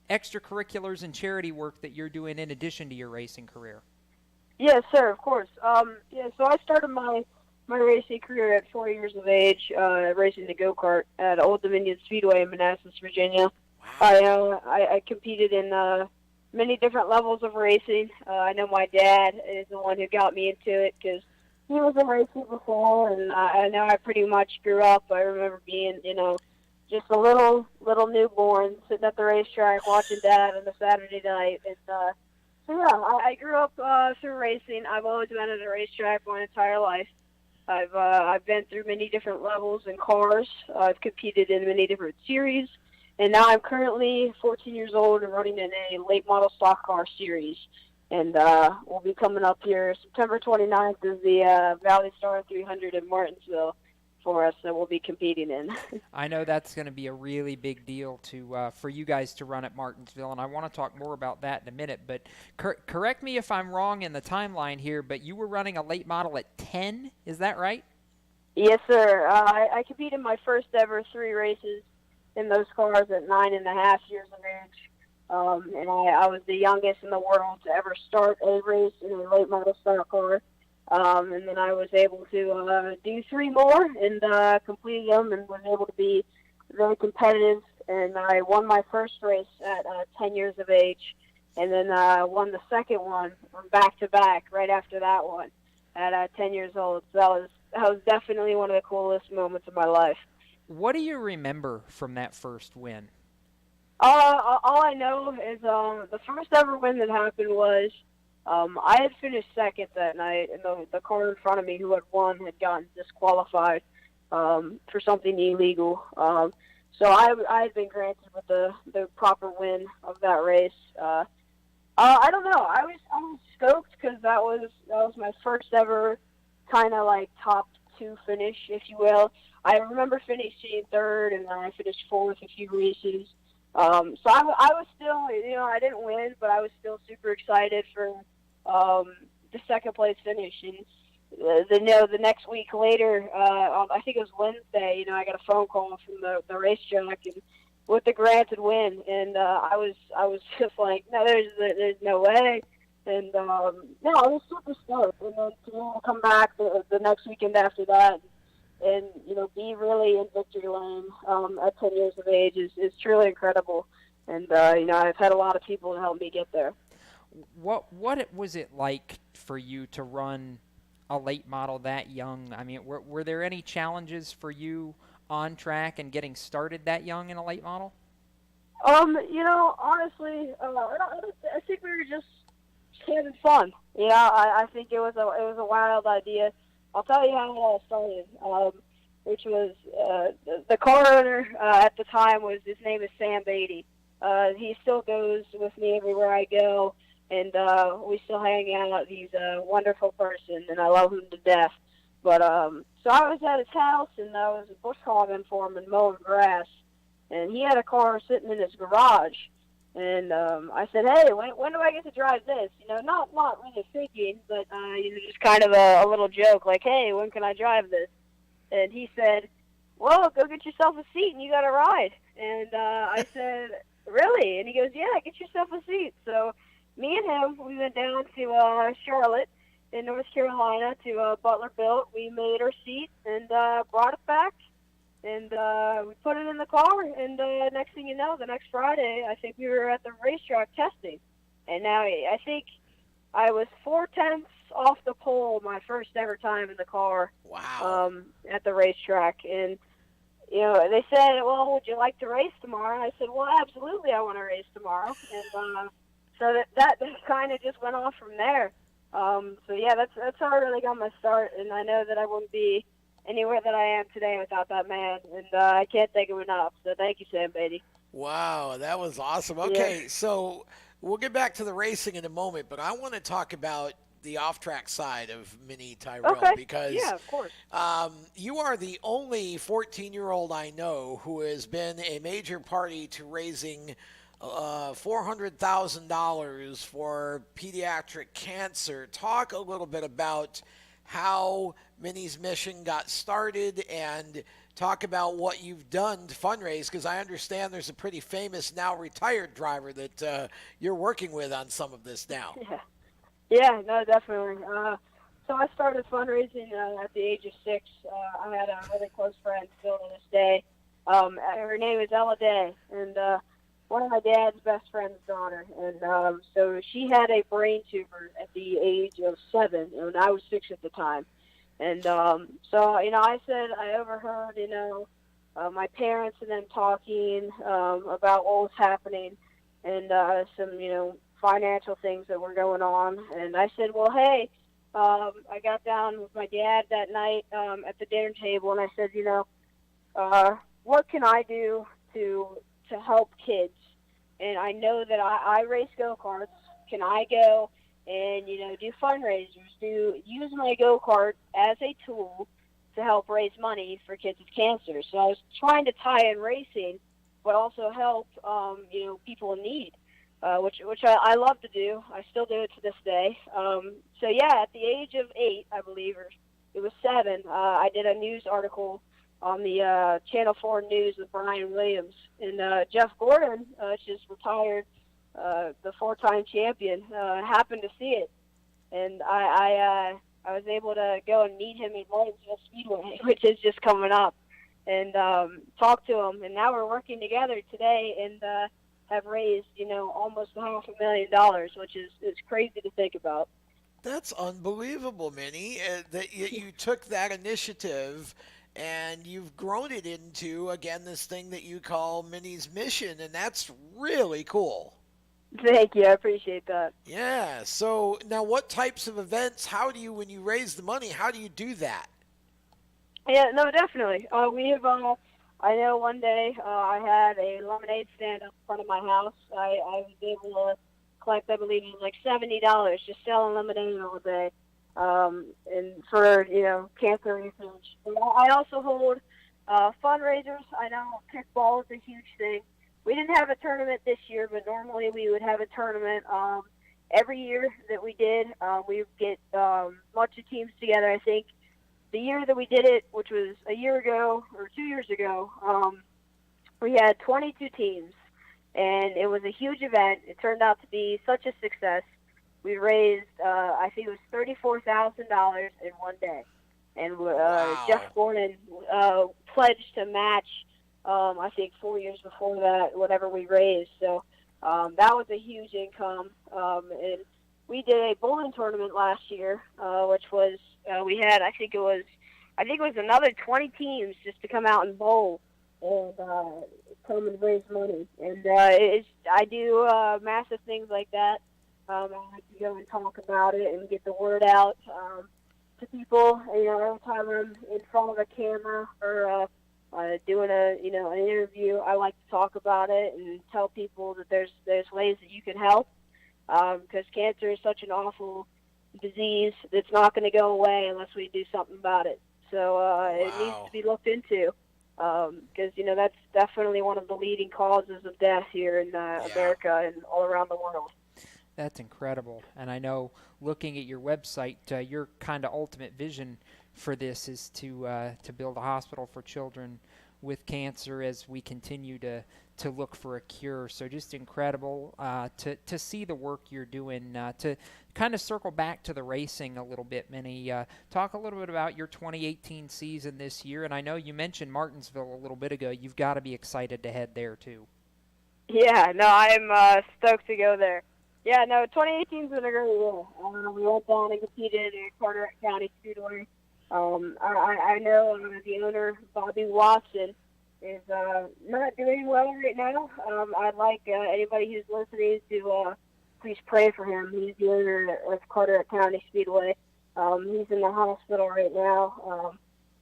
extracurriculars and charity work that you're doing in addition to your racing career. Yes, sir, of course. So I started my racing career at 4 years of age, racing the go-kart at Old Dominion Speedway in Manassas, Virginia. Wow. I competed in many different levels of racing. I know my dad is the one who got me into it because he was a racer before, and I know I pretty much grew up. I remember being, just a little newborn sitting at the racetrack watching Dad on a Saturday night. And so yeah, I grew up through racing. I've always been at a racetrack my entire life. I've been through many different levels in cars. I've competed in many different series, and now I'm currently 14 years old and running in a late model stock car series. And we'll be coming up here September 29th is the Valley Star 300 in Martinsville for us that we'll be competing in. I know that's going to be a really big deal for you guys to run at Martinsville, and I want to talk more about that in a minute. But correct me if I'm wrong in the timeline here, but you were running a late model at 10, is that right? Yes, sir. I competed in my first ever 3 races in those cars at 9.5 years of age. And I was the youngest in the world to ever start a race in a late model stock car. And then I was able to do 3 more and complete them and was able to be very competitive. And I won my first race at 10 years of age, and then won the second one back-to-back right after that one at 10 years old. So that was definitely one of the coolest moments of my life. What do you remember from that first win? All I know is the first ever win that happened was I had finished second that night, and the car in front of me who had won had gotten disqualified for something illegal. So I had been granted with the proper win of that race. I don't know. I was stoked because that was my first ever kind of like top 2 finish, if you will. I remember finishing 3rd, and then I finished 4th a few races. So I was still, I didn't win, but I was still super excited for the second place finish. And the next week later, I think it was Wednesday, I got a phone call from the racetrack and with the granted win, and I was just like, no, there's no way. And no, I was super stoked. And then to be able to come back the next weekend after that, and be really in victory lane at 10 years of age is truly incredible. And I've had a lot of people to help me get there. What was it like for you to run a late model that young? I mean, were there any challenges for you on track and getting started that young in a late model? Honestly, I think we were just having fun. I think it was a wild idea. I'll tell you how it all started, which was the car owner at the time his name is Sam Beatty. He still goes with me everywhere I go, and we still hang out. He's a wonderful person, and I love him to death. But so I was at his house, and I was bush hogging for him and mowing grass, and he had a car sitting in his garage. And I said, hey, when do I get to drive this? Not really thinking, but just kind of a little joke, like, hey, when can I drive this? And he said, well, go get yourself a seat and you got to ride. And I said, really? And he goes, yeah, get yourself a seat. So me and him, we went down to Charlotte in North Carolina to Butler Built. We made our seat and brought it back. And we put it in the car, and next thing you know, the next Friday, I think we were at the racetrack testing. And now I think I was 0.4 off the pole my first ever time in the car. Wow. At the racetrack. And, they said, well, would you like to race tomorrow? And I said, well, absolutely, I want to race tomorrow. And so that kind of just went off from there. So yeah, that's how I really got my start, and I know that I wouldn't be anywhere that I am today without that man, and I can't thank him enough. So thank you, Sam Beatty. Wow, that was awesome. Okay, so we'll get back to the racing in a moment, but I want to talk about the off-track side of Mini Tyrell because of course. You are the only 14-year-old I know who has been a major party to raising $400,000 for pediatric cancer. Talk a little bit about how Minnie's mission got started and talk about what you've done to fundraise, because I understand there's a pretty famous, now retired driver that you're working with on some of this now. Yeah, no, definitely. So I started fundraising at the age of 6. I had a really close friend still to this day. Her name is Ella Day, and one of my dad's best friend's daughter. And so she had a brain tumor at the age of 7, and I was 6 at the time. And so, I said I overheard, my parents and them talking about what was happening and some, financial things that were going on. And I said, well, hey, I got down with my dad that night at the dinner table, and I said, what can I do to help kids? And I know that I race go-karts. Can I go and, do fundraisers, use my go-kart as a tool to help raise money for kids with cancer? So I was trying to tie in racing, but also help, people in need, which I love to do. I still do it to this day. So yeah, at the age of 8, I believe, or it was 7, I did a news article on the Channel 4 News with Brian Williams. And Jeff Gordon, just retired, the 4-time champion, happened to see it. And I was able to go and meet him in Williamsville Speedway, which is just coming up, and talk to him. And now we're working together today and have raised, almost $500,000, which is crazy to think about. That's unbelievable, Minnie, that you took that initiative and you've grown it into, again, this thing that you call Minnie's Mission, and that's really cool. Thank you. I appreciate that. Yeah. So now what types of events, when you raise the money, how do you do that? Yeah, no, definitely. We have, I know one day I had a lemonade stand up in front of my house. I was able to collect, I believe it was like $70 just selling lemonade all day. And for, cancer research. I also hold fundraisers. I know kickball is a huge thing. We didn't have a tournament this year, but normally we would have a tournament every year that we did. We would get a bunch of teams together. I think the year that we did it, which was a year ago or 2 years ago, we had 22 teams, and it was a huge event. It turned out to be such a success. We raised, I think it was $34,000 in one day. And Jeff Gordon pledged to match, I think 4 years before that, whatever we raised. So that was a huge income. And we did a bowling tournament last year, which was, we had, I think it was another 20 teams just to come out and bowl and come and raise money. And I do massive things like that. I like to go and talk about it and get the word out to people. Every time I'm in front of a camera or doing an interview, I like to talk about it and tell people that there's ways that you can help, because cancer is such an awful disease that's not going to go away unless we do something about it. So it needs to be looked into, because that's definitely one of the leading causes of death here in America and all around the world. That's incredible. And I know, looking at your website, your kind of ultimate vision for this is to build a hospital for children with cancer as we continue to look for a cure. So just incredible to see the work you're doing. To kind of circle back to the racing a little bit, Minnie, talk a little bit about your 2018 season this year. And I know you mentioned Martinsville a little bit ago. You've got to be excited to head there, too. Yeah, no, I'm stoked to go there. Yeah, no, 2018's been a great year. We went down and competed at Carteret County Speedway. I know the owner, Bobby Watson, is not doing well right now. I'd like anybody who's listening to please pray for him. He's the owner of Carteret County Speedway. He's in the hospital right now.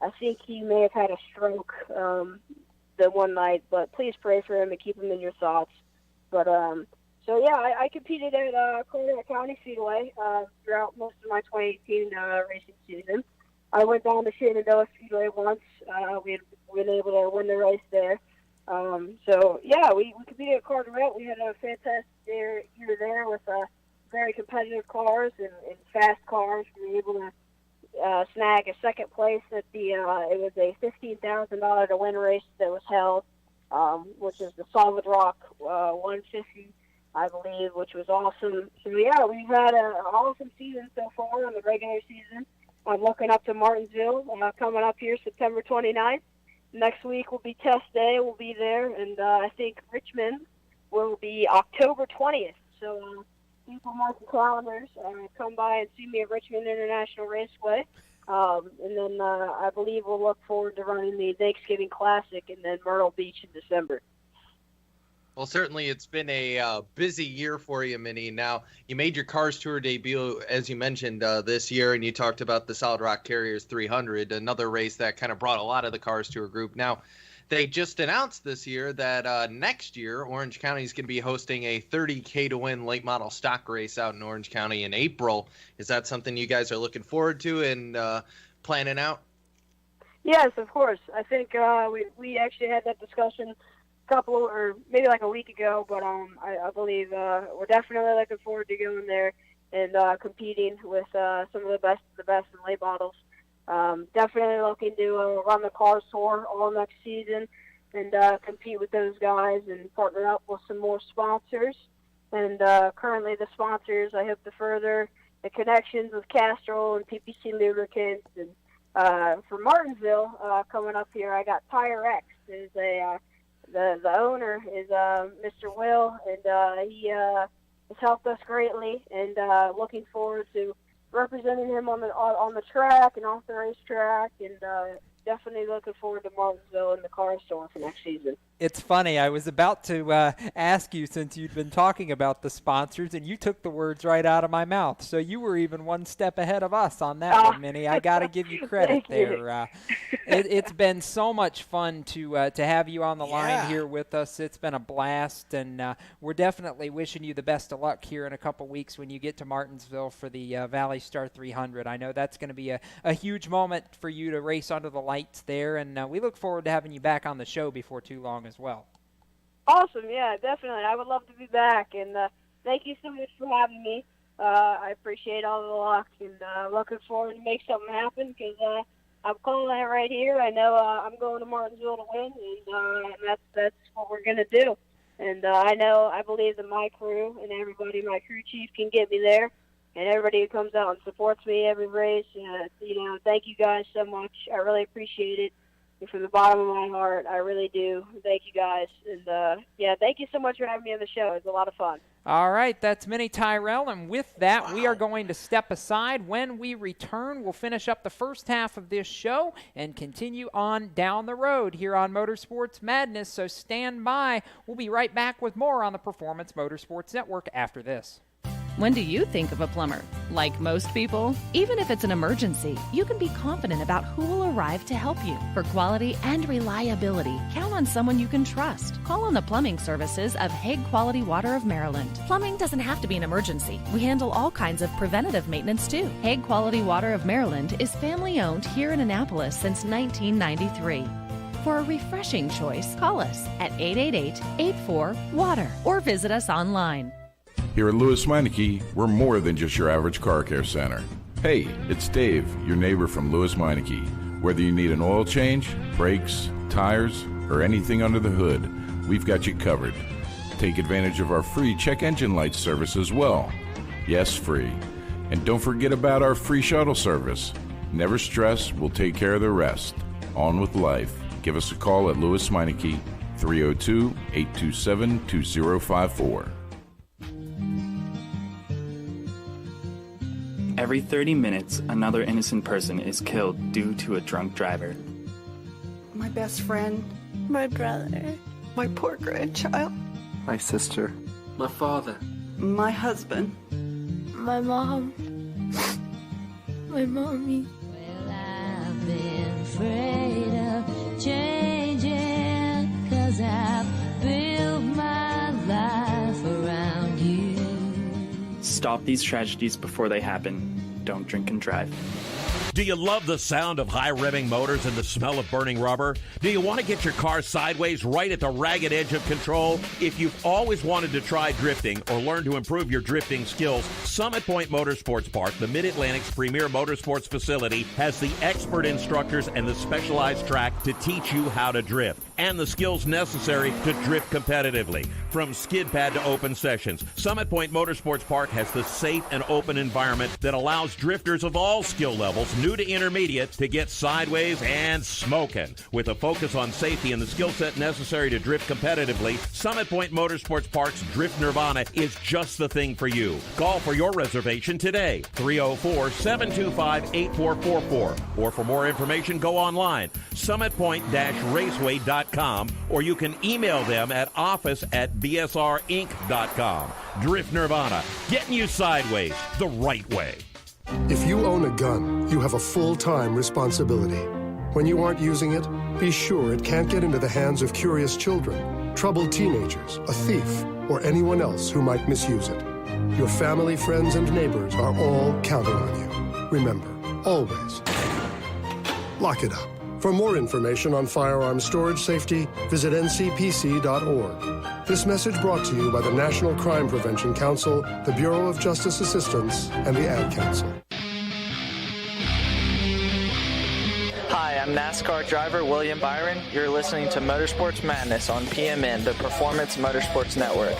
I think he may have had a stroke the one night, but please pray for him and keep him in your thoughts. But so yeah, I competed at Carteret County Speedway throughout most of my 2018 racing season. I went down to Shenandoah Speedway once. We had been able to win the race there. So yeah, we competed at Carteret. We had a fantastic year there with very competitive cars and fast cars. We were able to snag a second place at the it was a $15,000 to win race that was held, which is the Solid Rock 150, I believe, which was awesome. So yeah, we've had an awesome season so far in the regular season. I'm looking up to Martinsville coming up here September 29th. Next week will be test day. We'll be there, and I think Richmond will be October 20th. So people mark the calendars. Come by and see me at Richmond International Raceway. And then I believe we'll look forward to running the Thanksgiving Classic and then Myrtle Beach in December. Well, certainly it's been a busy year for you, Minnie. Now, you made your Cars Tour debut, as you mentioned, this year, and you talked about the Solid Rock Carriers 300, another race that kind of brought a lot of the Cars Tour group. Now, they just announced this year that next year, Orange County is going to be hosting a 30K to win late model stock race out in Orange County in April. Is that something you guys are looking forward to and planning out? Yes, of course. I think we actually had that discussion or maybe like a week ago, but I believe we're definitely looking forward to going there and competing with some of the best in late models. Definitely looking to run the Cars Tour all next season and compete with those guys and partner up with some more sponsors. And currently the sponsors, I hope to further the connections with Castrol and PPC Lubricants. And for Martinsville, coming up here, I got Tire X. There's the owner is Mr. Will, and he has helped us greatly, and looking forward to representing him on the track and off the racetrack, and definitely looking forward to Martinsville and the Car Store for next season. It's funny. I was about to ask you, since you'd been talking about the sponsors, and you took the words right out of my mouth. So you were even one step ahead of us on that one, Minnie. I got to give you credit there. It's been so much fun to have you on the line here with us. It's been a blast, and we're definitely wishing you the best of luck here in a couple weeks when you get to Martinsville for the Valley Star 300. I know that's going to be a huge moment for you to race under the lights there, and we look forward to having you back on the show before too long as well. Awesome, yeah, definitely. I would love to be back, and thank you so much for having me. I appreciate all the luck, and looking forward to make something happen, because I'm calling it right here. I know I'm going to Martinsville to win, and that's what we're going to do. And I believe that my crew and everybody, my crew chief, can get me there, and everybody who comes out and supports me every race. Thank you guys so much. I really appreciate it. From the bottom of my heart, I really do. Thank you guys. And, thank you so much for having me on the show. It was a lot of fun. All right, that's Minnie Tyrell, and with that, we are going to step aside. When we return, we'll finish up the first half of this show and continue on down the road here on Motorsports Madness, so stand by. We'll be right back with more on the Performance Motorsports Network after this. When do you think of a plumber? Like most people, even if it's an emergency, you can be confident about who will arrive to help you. For quality and reliability, count on someone you can trust. Call on the plumbing services of Hague Quality Water of Maryland. Plumbing doesn't have to be an emergency. We handle all kinds of preventative maintenance too. Hague Quality Water of Maryland is family owned here in Annapolis since 1993. For a refreshing choice, call us at 888-84-WATER or visit us online. Here at Lewis Meineke, we're more than just your average car care center. Hey, it's Dave, your neighbor from Lewis Meineke. Whether you need an oil change, brakes, tires, or anything under the hood, we've got you covered. Take advantage of our free check engine light service as well. Yes, free. And don't forget about our free shuttle service. Never stress, we'll take care of the rest. On with life. Give us a call at Lewis Meineke, 302-827-2054. Every 30 minutes, another innocent person is killed due to a drunk driver. My best friend. My brother. My poor grandchild. My sister. My father. My husband. My mom. My mommy. Well, I've been afraid of changing, 'cause I've built my life around you. Stop these tragedies before they happen. Don't drink and drive. Do you love the sound of high-revving motors and the smell of burning rubber? Do you want to get your car sideways right at the ragged edge of control? If you've always wanted to try drifting or learn to improve your drifting skills, Summit Point Motorsports Park, the Mid-Atlantic's premier motorsports facility, has the expert instructors and the specialized track to teach you how to drift and the skills necessary to drift competitively. From skid pad to open sessions, Summit Point Motorsports Park has the safe and open environment that allows drifters of all skill levels, new to intermediate, to get sideways and smoking. With a focus on safety and the skill set necessary to drift competitively, Summit Point Motorsports Park's Drift Nirvana is just the thing for you. Call for your reservation today, 304-725-8444. Or for more information, go online, summitpoint-raceway.com, or you can email them at office@bsrinc.com. Drift Nirvana, getting you sideways the right way. If you own a gun, you have a full-time responsibility. When you aren't using it, be sure it can't get into the hands of curious children, troubled teenagers, a thief, or anyone else who might misuse it. Your family, friends, and neighbors are all counting on you. Remember, always, lock it up. For more information on firearms storage safety, visit ncpc.org. This message brought to you by the National Crime Prevention Council, the Bureau of Justice Assistance, and the Ad Council. Hi, I'm NASCAR driver William Byron. You're listening to Motorsports Madness on PMN, the Performance Motorsports Network.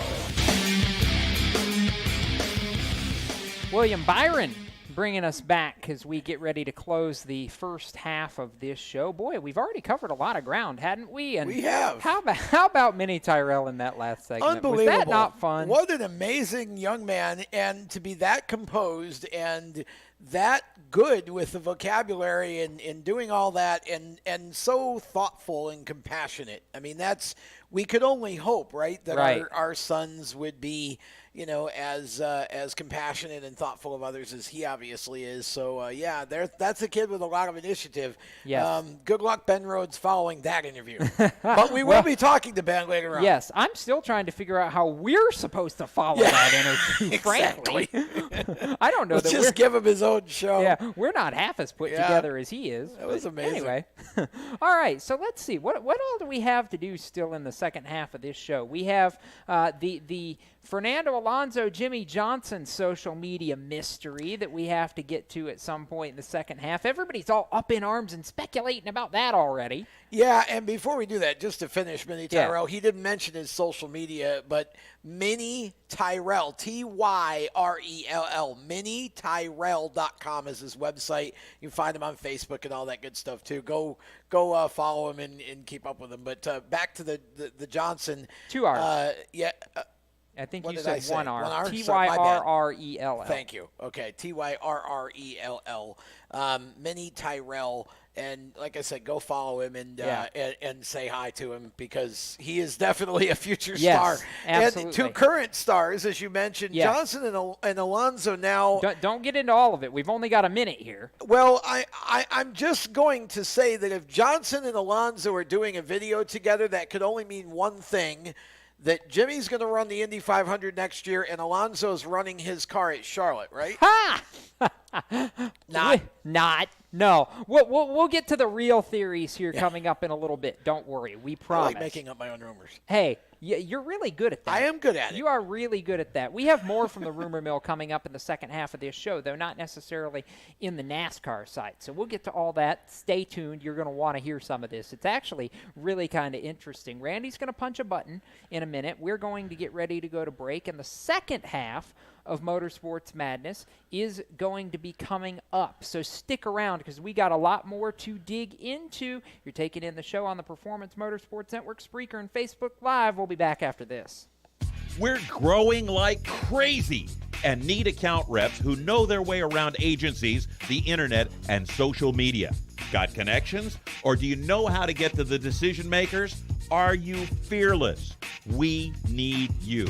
William Byron bringing us back as we get ready to close the first half of this show. Boy, we've already covered a lot of ground, hadn't we? And we have. How about Minnie Tyrell in that last segment? Unbelievable. Was that not fun? What an amazing young man, and to be that composed and that good with the vocabulary and doing all that and so thoughtful and compassionate. I mean, we could only hope, right, that our sons would be, as compassionate and thoughtful of others as he obviously is. So, that's a kid with a lot of initiative. Yes. Good luck, Ben Rhodes, following that interview. But we will be talking to Ben later on. Yes, I'm still trying to figure out how we're supposed to follow that interview, frankly. I don't know. Let's just give him his own show. Yeah, we're not half as put together as he is. That was amazing. Anyway, all right, so let's see. What all do we have to do still in the second half of this show? We have the Fernando Alonso, Jimmy Johnson social media mystery that we have to get to at some point in the second half. Everybody's all up in arms and speculating about that already. Yeah, and before we do that, just to finish Minnie Tyrell, he didn't mention his social media, but Minnie Tyrell, Tyrell, MinnieTyrell.com is his website. You can find him on Facebook and all that good stuff too. Go follow him and keep up with him. But back to the Johnson. 2 R's. I think you said 1 R. Tyrrell. Thank you. Okay, Tyrrell. Minnie Tyrell. And like I said, go follow him and say hi to him because he is definitely a future star. Absolutely. And 2 current stars, as you mentioned, Johnson and Alonso now. Don't get into all of it. We've only got a minute here. Well, I'm just going to say that if Johnson and Alonso are doing a video together, that could only mean one thing. That Jimmy's going to run the Indy 500 next year, and Alonso's running his car at Charlotte, right? Ha! Not. No. We'll get to the real theories here coming up in a little bit. Don't worry. We promise. I like making up my own rumors. Hey, you're really good at that. I am good at it. You are really good at that. We have more from the rumor mill coming up in the second half of this show, though not necessarily in the NASCAR side. So we'll get to all that. Stay tuned. You're going to want to hear some of this. It's actually really kind of interesting. Randy's going to punch a button in a minute. We're going to get ready to go to break, and the second half of Motorsports Madness is going to be coming up. So stick around because we got a lot more to dig into. You're taking in the show on the Performance Motorsports Network, Spreaker, and Facebook Live. We'll be back after this. We're growing like crazy and need account reps who know their way around agencies, the internet, and social media. Got connections? Or do you know how to get to the decision makers? Are you fearless? We need you.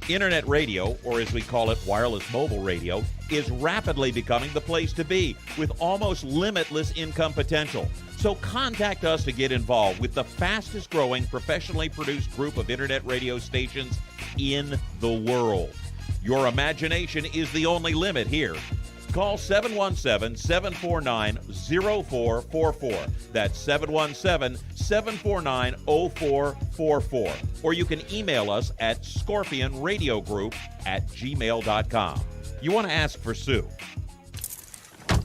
Internet radio, or as we call it, wireless mobile radio, is rapidly becoming the place to be with almost limitless income potential. So contact us to get involved with the fastest growing professionally produced group of Internet radio stations in the world. Your imagination is the only limit here. Call 717-749-0444. That's 717-749-0444. Or you can email us at scorpionradiogroup@gmail.com. You want to ask for Sue.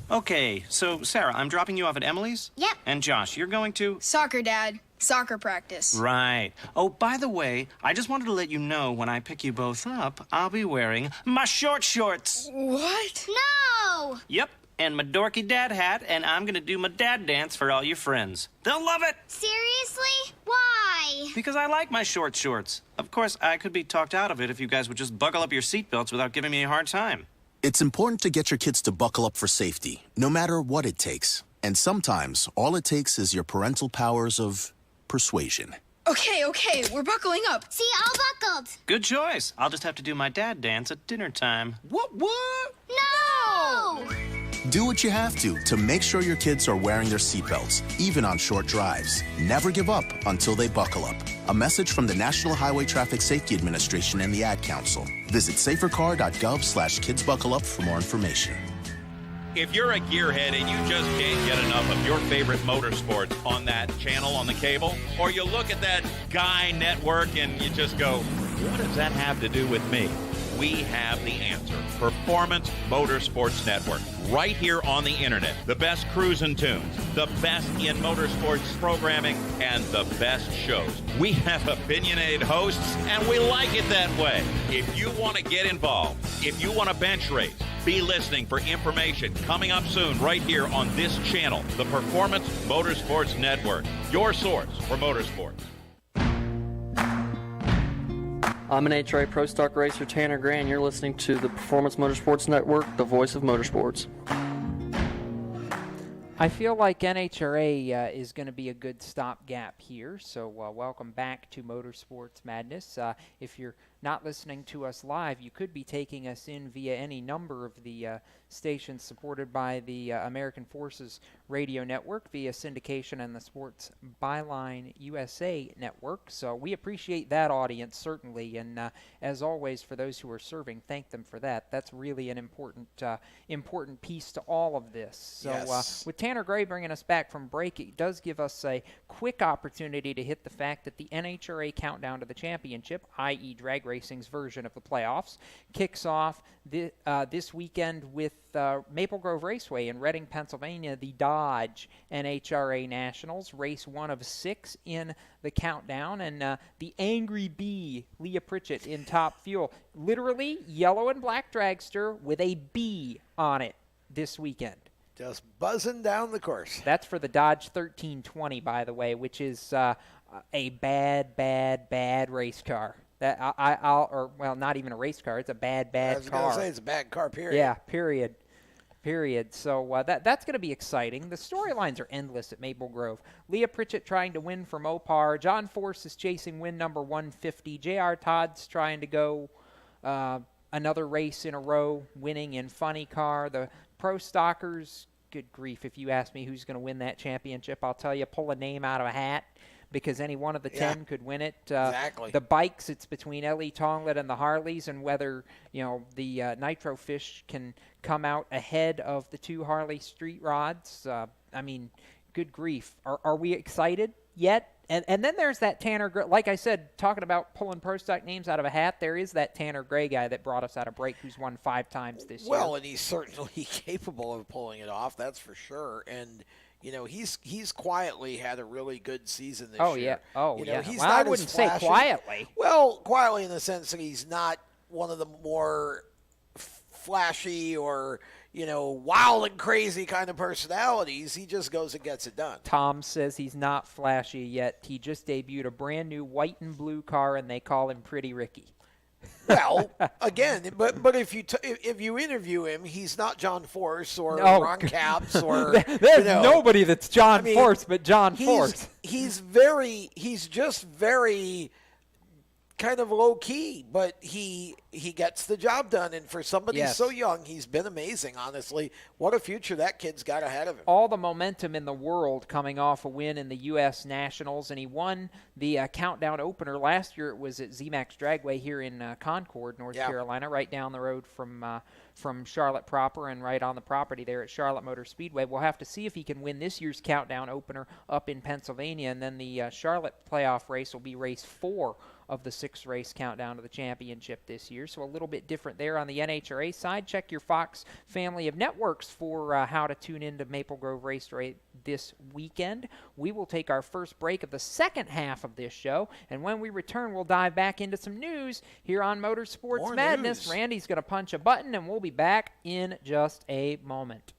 Okay, so Sarah, I'm dropping you off at Emily's? Yep. And Josh, you're going to? Soccer, Dad. Soccer practice. Right. Oh, by the way, I just wanted to let you know when I pick you both up, I'll be wearing my short shorts. What? No! Yep, and my dorky dad hat, and I'm gonna do my dad dance for all your friends. They'll love it! Seriously? Why? Because I like my short shorts. Of course, I could be talked out of it if you guys would just buckle up your seatbelts without giving me a hard time. It's important to get your kids to buckle up for safety, no matter what it takes. And sometimes, all it takes is your parental powers of persuasion. Okay, we're buckling up. See, all buckled. Good choice. I'll just have to do my dad dance at dinner time. What? No! Do what you have to make sure your kids are wearing their seatbelts, even on short drives. Never give up until they buckle up. A message from the National Highway Traffic Safety Administration and the Ad Council. Visit safercar.gov/kidsbuckleup for more information. If you're a gearhead and you just can't get enough of your favorite motorsports on that channel on the cable, or you look at that Guy network and you just go, what does that have to do with me? We have the answer. Performance Motorsports Network. Right here on the internet. The best cruising tunes, the best in motorsports programming, and the best shows. We have opinionated hosts, and we like it that way. If you want to get involved, if you want to bench race, be listening for information coming up soon right here on this channel, the Performance Motorsports Network, your source for motorsports. I'm an HRA Pro Stock Racer, Tanner Gray, and you're listening to the Performance Motorsports Network, the voice of motorsports. I feel like NHRA is going to be a good stopgap here, so welcome back to Motorsports Madness. If you're not listening to us live, you could be taking us in via any number of the stations supported by the American Forces Radio Network via syndication and the Sports Byline USA Network. So we appreciate that audience, certainly, and as always, for those who are serving, thank them for that. That's really an important piece to all of this. So Yes. with Tanner Gray bringing us back from break, it does give us a quick opportunity to hit the fact that the NHRA Countdown to the Championship, i.e. drag racing's version of the playoffs, kicks off this weekend with Maple Grove Raceway in Reading, Pennsylvania, the Dodge NHRA Nationals, race 1 of 6 in the countdown, and the Angry Bee, Leah Pritchett, in top fuel. Literally, yellow and black dragster with a bee on it this weekend. Just buzzing down the course. That's for the Dodge 1320, by the way, which is a bad race car. That well, not even a race car. It's a bad car. I was going to say it's a bad car, period. Yeah, period. So that's going to be exciting. The storylines are endless at Maple Grove. Leah Pritchett trying to win for Mopar. John Force is chasing win number 150. J.R. Todd's trying to go another race in a row, winning in Funny Car. The Pro Stockers, good grief, if you ask me who's going to win that championship, I'll tell you, pull a name out of a hat, because any one of the 10 could win it. Exactly. The bikes, it's between Ellie Tonglet and the Harleys, and whether the Nitro Fish can come out ahead of the 2 Harley Street Rods. I mean, good grief. Are we excited yet? And then there's that Tanner Gray. Like I said, talking about pulling pro stock names out of a hat, there is that Tanner Gray guy that brought us out of break who's won 5 times this year. Well, and he's certainly capable of pulling it off, that's for sure. And he's quietly had a really good season this year. Yeah. He's well, not I wouldn't as say flashy. quietly. Well, quietly in the sense that he's not one of the more flashy or wild and crazy kind of personalities. He just goes and gets it done. Tom says he's not flashy yet. He just debuted a brand new white and blue car, and they call him Pretty Ricky. Well, again, but if you interview him, he's not John Force or Ron Capps or there's nobody that's John Force but John Force. He's just very kind of low key, but he gets the job done. And for somebody so young, he's been amazing. Honestly, what a future that kid's got ahead of him. All the momentum in the world coming off a win in the U.S. Nationals, and he won the countdown opener last year. It was at ZMAX Dragway here in Concord, North Carolina, right down the road from Charlotte proper and right on the property there at Charlotte Motor Speedway. We'll have to see if he can win this year's countdown opener up in Pennsylvania, and then the Charlotte playoff race will be race 4 of the 6-race countdown to the championship this year. So a little bit different there on the NHRA side. Check your Fox family of networks for how to tune into Maple Grove Raceway this weekend. We will take our first break of the second half of this show, and when we return, we'll dive back into some news here on Motorsports Madness. Randy's going to punch a button, and we'll be back in just a moment.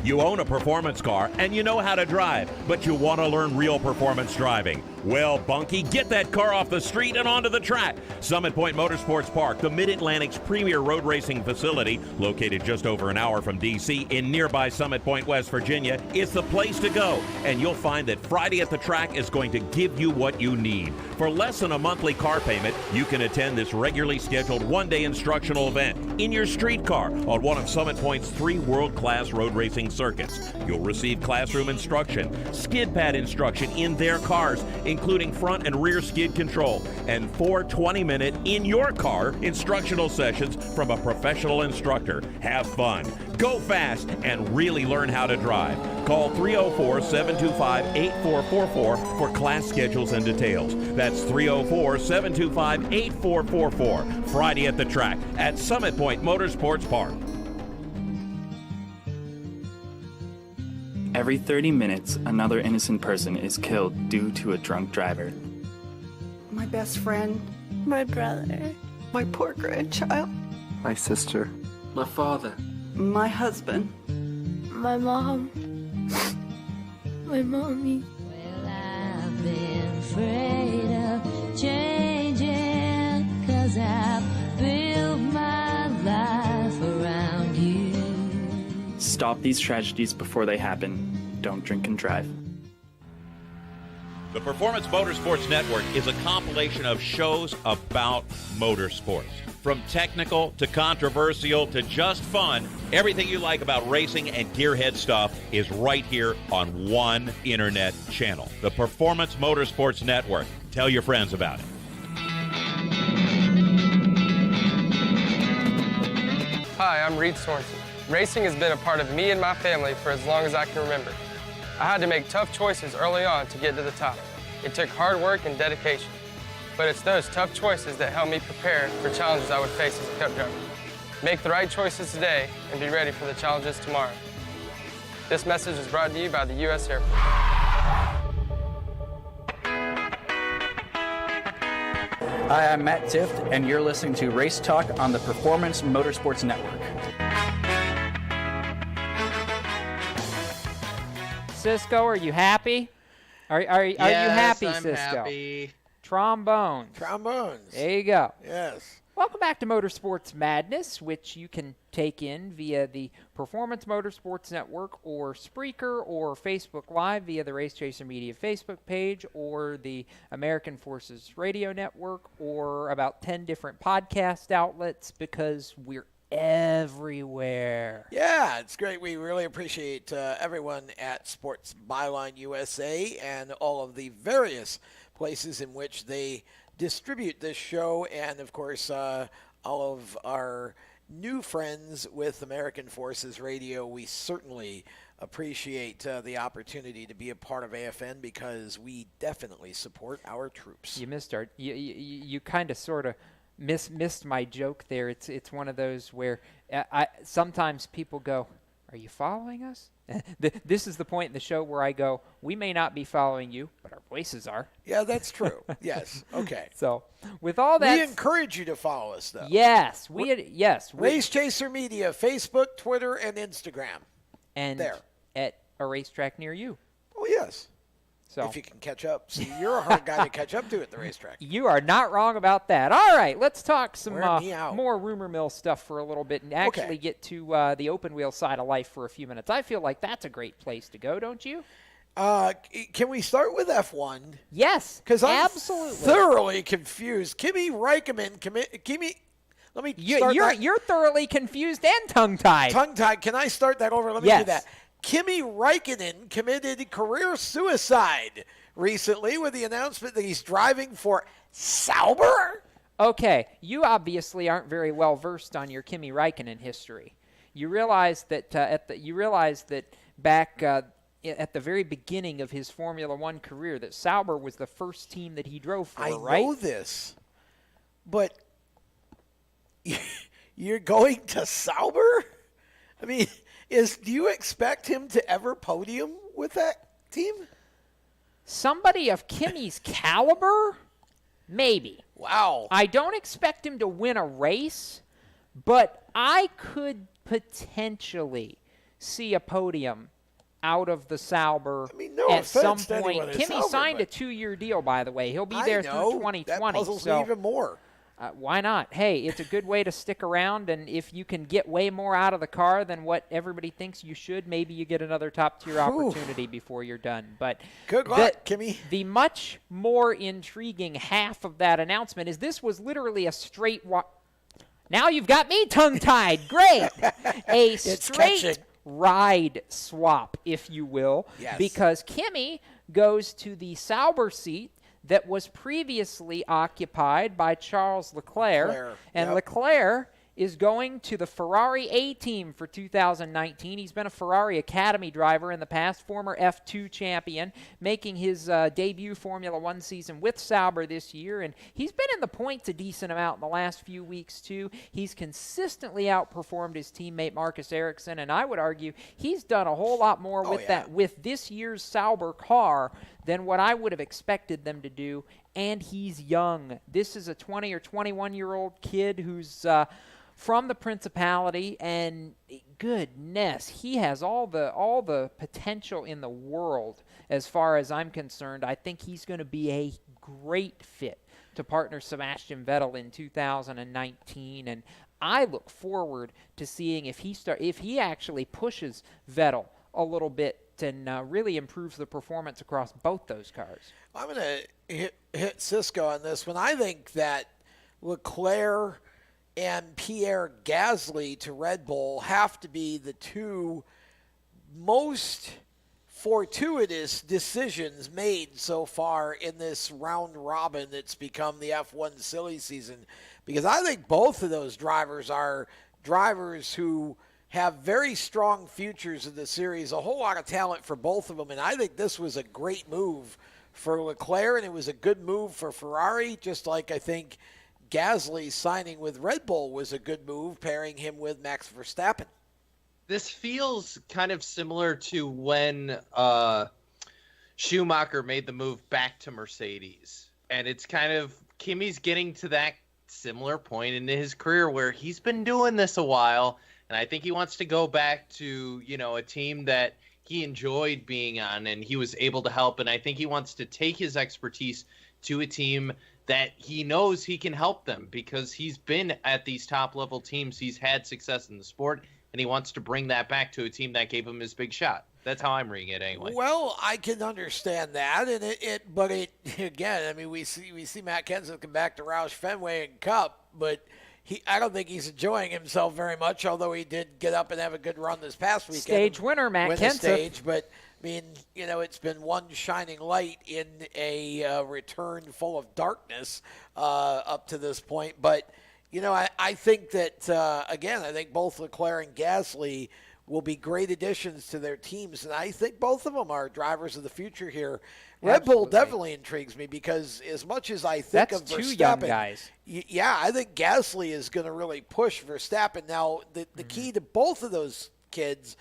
You own a performance car and you know how to drive, but you want to learn real performance driving. Well, Bunky, get that car off the street and onto the track. Summit Point Motorsports Park, the Mid-Atlantic's premier road racing facility, located just over an hour from D.C. in nearby Summit Point, West Virginia, is the place to go. And you'll find that Friday at the Track is going to give you what you need. For less than a monthly car payment, you can attend this regularly scheduled one-day instructional event in your street car on one of Summit Point's 3 world-class road racing circuits. You'll receive classroom instruction, skid pad instruction in their cars, including front and rear skid control, and 4 20-minute in-your-car instructional sessions from a professional instructor. Have fun, go fast, and really learn how to drive. Call 304-725-8444 for class schedules and details. That's 304-725-8444. Friday at the Track at Summit Point Motorsports Park. Every 30 minutes, another innocent person is killed due to a drunk driver. My best friend. My brother. My poor grandchild. My sister. My father. My husband. My mom. My mommy. Well, I've been afraid of changing, 'cause I've built my life around you. Stop these tragedies before they happen. Don't drink and drive. The Performance Motorsports Network is a compilation of shows about motorsports. From technical to controversial to just fun, everything you like about racing and gearhead stuff is right here on one internet channel. The Performance Motorsports Network. Tell your friends about it. Hi, I'm Reed Sorensen. Racing has been a part of me and my family for as long as I can remember. I had to make tough choices early on to get to the top. It took hard work and dedication. But it's those tough choices that help me prepare for challenges I would face as a cup driver. Make the right choices today and be ready for the challenges tomorrow. This message is brought to you by the U.S. Air Force. Hi, I'm Matt Tift, and you're listening to Race Talk on the Performance Motorsports Network. Cisco, are you happy? Are you happy, I'm Cisco? Happy. Trombones. There you go. Yes. Welcome back to Motorsports Madness, which you can take in via the Performance Motorsports Network or Spreaker or Facebook Live via the Race Chaser Media Facebook page or the American Forces Radio Network or about 10 different podcast outlets because we're everywhere. Yeah, it's great. We really appreciate everyone at Sports Byline USA and all of the various places in which they distribute this show, and of course all of our new friends with American Forces Radio. We certainly appreciate the opportunity to be a part of AFN because we definitely support our troops. You missed our you kind of sort of missed my joke there. It's one of those where sometimes people go, "Are you following us?" This is the point in the show where I go, "We may not be following you, but our voices are." Yeah, that's true. Yes. Okay. So, with all that, we encourage you to follow us, though. Yes, Race Chaser Media, Facebook, Twitter, and Instagram. And there at a racetrack near you. Oh yes. So if you can catch up. See, you're a hard guy to catch up to at the racetrack. You are not wrong about that. All right, let's talk some Wear more rumor mill stuff for a little bit and actually get to the open wheel side of life for a few minutes. I feel like that's a great place to go, don't you? Can we start with F1? Yes, because I'm absolutely thoroughly confused. Kimi Räikkönen, let me start that. You're thoroughly confused and tongue-tied. Tongue-tied. Can I start that over? Let me do that. Kimi Räikkönen committed career suicide recently with the announcement that he's driving for Sauber. Okay, you obviously aren't very well versed on your Kimi Räikkönen history. You realize that back at the very beginning of his Formula One career, that Sauber was the first team that he drove for. Right? I know this, but you're going to Sauber? I mean, do you expect him to ever podium with that team? Somebody of Kimi's caliber? Maybe. Wow. I don't expect him to win a race, but I could potentially see a podium out of the Sauber at some point. Kimi signed a 2-year deal, by the way. He'll be there through 2020. That puzzles me even more. Why not? Hey, it's a good way to stick around, and if you can get way more out of the car than what everybody thinks you should, maybe you get another top-tier opportunity before you're done. But good luck, Kimi. The much more intriguing half of that announcement is this was literally a straight Now you've got me tongue-tied. Great. A straight ride swap, if you will, because Kimi goes to the Sauber seat that was previously occupied by Charles Leclerc. And Leclerc is going to the Ferrari A team for 2019. He's been a Ferrari Academy driver in the past, former F2 champion, making his debut Formula One season with Sauber this year. And he's been in the points a decent amount in the last few weeks, too. He's consistently outperformed his teammate Marcus Ericsson, and I would argue he's done a whole lot more with this year's Sauber car than what I would have expected them to do. And he's young. This is a 20 or 21-year-old kid who's from the Principality, and goodness, he has all the potential in the world as far as I'm concerned. I think he's going to be a great fit to partner Sebastian Vettel in 2019, and I look forward to seeing if he actually pushes Vettel a little bit and really improves the performance across both those cars. I'm going to hit Cisco on this one. I think that Leclerc and Pierre Gasly to Red Bull have to be the two most fortuitous decisions made so far in this round robin that's become the F1 silly season, because I think both of those drivers are drivers who have very strong futures in the series, a whole lot of talent for both of them, and I think this was a great move for Leclerc, and it was a good move for Ferrari, just like I think Gasly signing with Red Bull was a good move, pairing him with Max Verstappen. This feels kind of similar to when Schumacher made the move back to Mercedes. And it's kind of, Kimi's getting to that similar point in his career where he's been doing this a while, and I think he wants to go back to, a team that he enjoyed being on and he was able to help. And I think he wants to take his expertise to a team that he knows he can help them, because he's been at these top-level teams. He's had success in the sport, and he wants to bring that back to a team that gave him his big shot. That's how I'm reading it anyway. Well, I can understand that, and but again, I mean, we see Matt Kenseth come back to Roush Fenway and Cup, but I don't think he's enjoying himself very much, although he did get up and have a good run this past weekend. Stage winner, Matt Kenseth. But I mean, it's been one shining light in a return full of darkness up to this point. But, I think that, again, I think both Leclerc and Gasly will be great additions to their teams. And I think both of them are drivers of the future here. Red Bull definitely intrigues me, because as much as I think of Verstappen, two young guys. Yeah, I think Gasly is going to really push Verstappen. Now, the key to both of those kids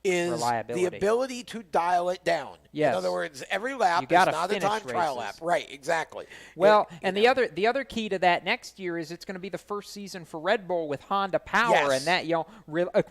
is the ability to dial it down. Yes. In other words, every lap is not a time trial lap. Right, exactly. Well, the other key to that next year is it's going to be the first season for Red Bull with Honda power, and that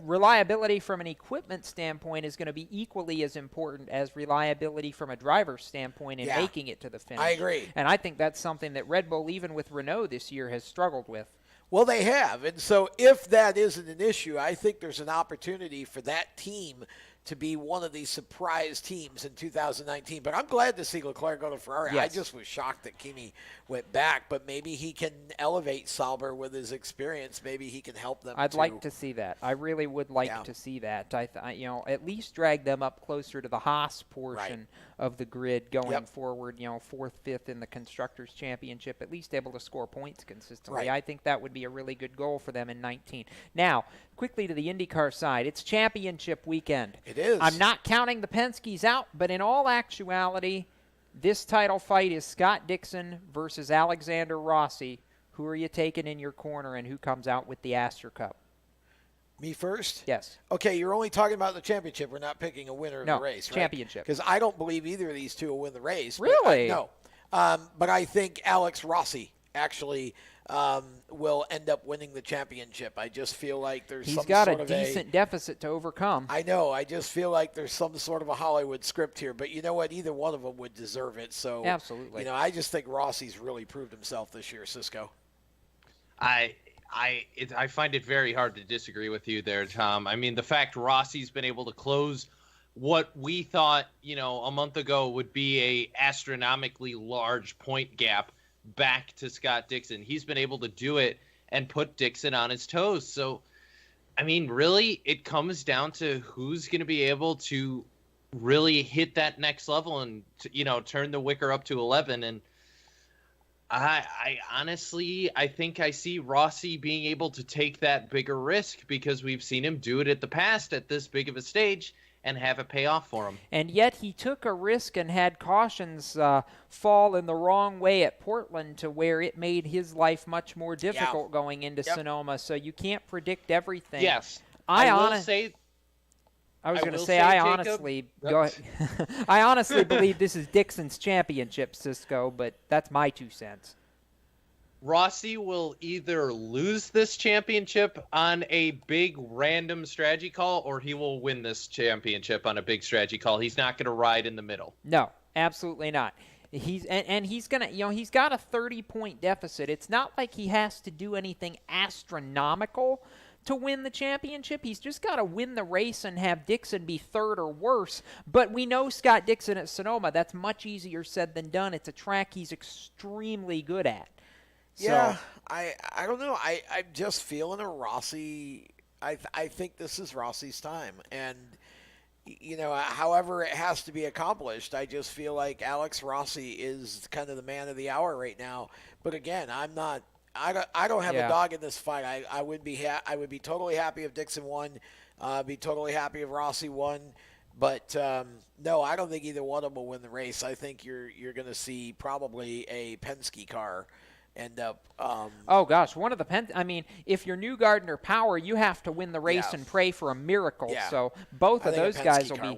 reliability from an equipment standpoint is going to be equally as important as reliability from a driver's standpoint in making it to the finish. I agree. And I think that's something that Red Bull, even with Renault this year, has struggled with. Well, they have. And so if that isn't an issue, I think there's an opportunity for that team to be one of these surprise teams in 2019. But I'm glad to see Leclerc go to Ferrari. Yes. I just was shocked that Kimi went back, but maybe he can elevate Sauber with his experience. Maybe he can help them. I'd like to see that. I really would like to see that. At least drag them up closer to the Haas portion of the grid going forward. 4th, 5th in the Constructors' Championship, at least able to score points consistently. I think that would be a really good goal for them in 19. Now, quickly to the IndyCar side. It's championship weekend. It is. I'm not counting the Penske's out, but in all actuality, this title fight is Scott Dixon versus Alexander Rossi. Who are you taking in your corner, and who comes out with the Astor Cup? Me first? Yes. Okay, you're only talking about the championship. We're not picking a winner of the race, right? Championship. Because I don't believe either of these two will win the race. Really? No. But I think Alex Rossi actually will end up winning the championship. I just feel like there's He's some got sort a of decent deficit to overcome. I know. I just feel like there's some sort of a Hollywood script here. But you know what? Either one of them would deserve it. So absolutely. I just think Rossi's really proved himself this year, Cisco. I find it very hard to disagree with you there, Tom. I mean, the fact Rossi's been able to close what we thought, a month ago would be a astronomically large point gap back to Scott Dixon. He's been able to do it and put Dixon on his toes. So, I mean, really, it comes down to who's going to be able to really hit that next level and, turn the wicker up to 11. And I honestly, I think I see Rossi being able to take that bigger risk because we've seen him do it at the past at this big of a stage and have it pay off for him. And yet he took a risk and had cautions fall in the wrong way at Portland to where it made his life much more difficult going into Sonoma. So you can't predict everything. Yes. I honestly believe this is Dixon's championship, Cisco, but that's my 2 cents. Rossi will either lose this championship on a big random strategy call, or he will win this championship on a big strategy call. He's not going to ride in the middle. No, absolutely not. He's gonna, he's got a 30-point deficit. It's not like he has to do anything astronomical to win the championship. He's just got to win the race and have Dixon be 3rd or worse. But we know Scott Dixon at Sonoma. That's much easier said than done. It's a track he's extremely good at. Yeah, I don't know. I'm just feeling a Rossi. I think this is Rossi's time. And, however it has to be accomplished, I just feel like Alex Rossi is kind of the man of the hour right now. But again, I don't have a dog in this fight. I would be totally happy if Dixon won. Be totally happy if Rossi won. But no, I don't think either one of them will win the race. I think you're going to see probably a Penske car end up. Oh gosh, one of the if you're New Gardner Power, you have to win the race and pray for a miracle. Yeah. So both of those guys will be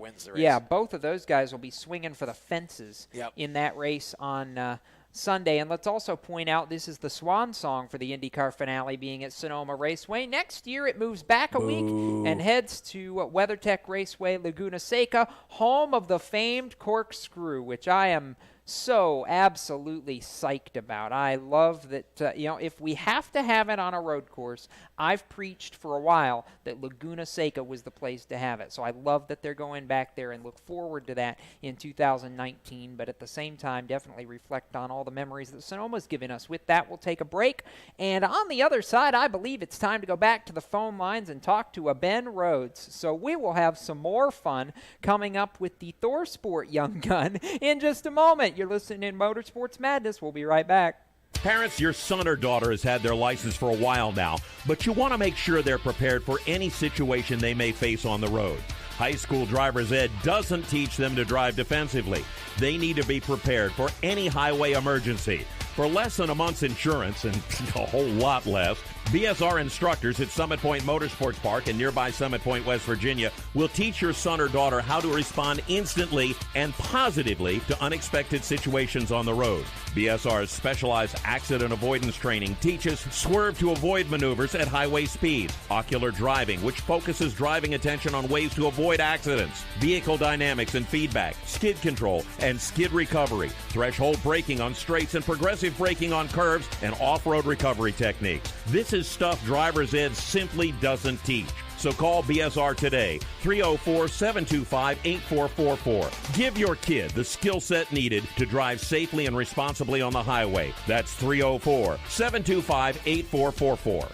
both of those guys will be swinging for the fences in that race on Sunday. And let's also point out this is the swan song for the IndyCar finale being at Sonoma Raceway. Next year it moves back a week and heads to WeatherTech Raceway, Laguna Seca, home of the famed corkscrew, which I am so absolutely psyched about. I love that, if we have to have it on a road course, I've preached for a while that Laguna Seca was the place to have it. So I love that they're going back there and look forward to that in 2019. But at the same time, definitely reflect on all the memories that Sonoma's given us. With that, we'll take a break. And on the other side, I believe it's time to go back to the phone lines and talk to a Ben Rhodes. So we will have some more fun coming up with the Thor Sport young gun in just a moment. You're listening in Motorsports Madness. We'll be right back. Parents, your son or daughter has had their license for a while now, but you want to make sure they're prepared for any situation they may face on the road. High school driver's ed doesn't teach them to drive defensively. They need to be prepared for any highway emergency. For less than a month's insurance, and a whole lot less, BSR instructors at Summit Point Motorsports Park in nearby Summit Point, West Virginia, will teach your son or daughter how to respond instantly and positively to unexpected situations on the road. BSR's specialized accident avoidance training teaches swerve to avoid maneuvers at highway speeds, ocular driving, which focuses driving attention on ways to avoid accidents, vehicle dynamics and feedback, skid control and skid recovery, threshold braking on straights and progressive braking on curves, and off-road recovery techniques. This is stuff driver's ed simply doesn't teach. So call BSR today, 304-725-8444. Give your kid the skill set needed to drive safely and responsibly on the highway. That's 304-725-8444.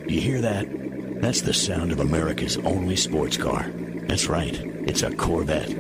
You hear that? That's the sound of America's only sports car. That's right. It's a Corvette.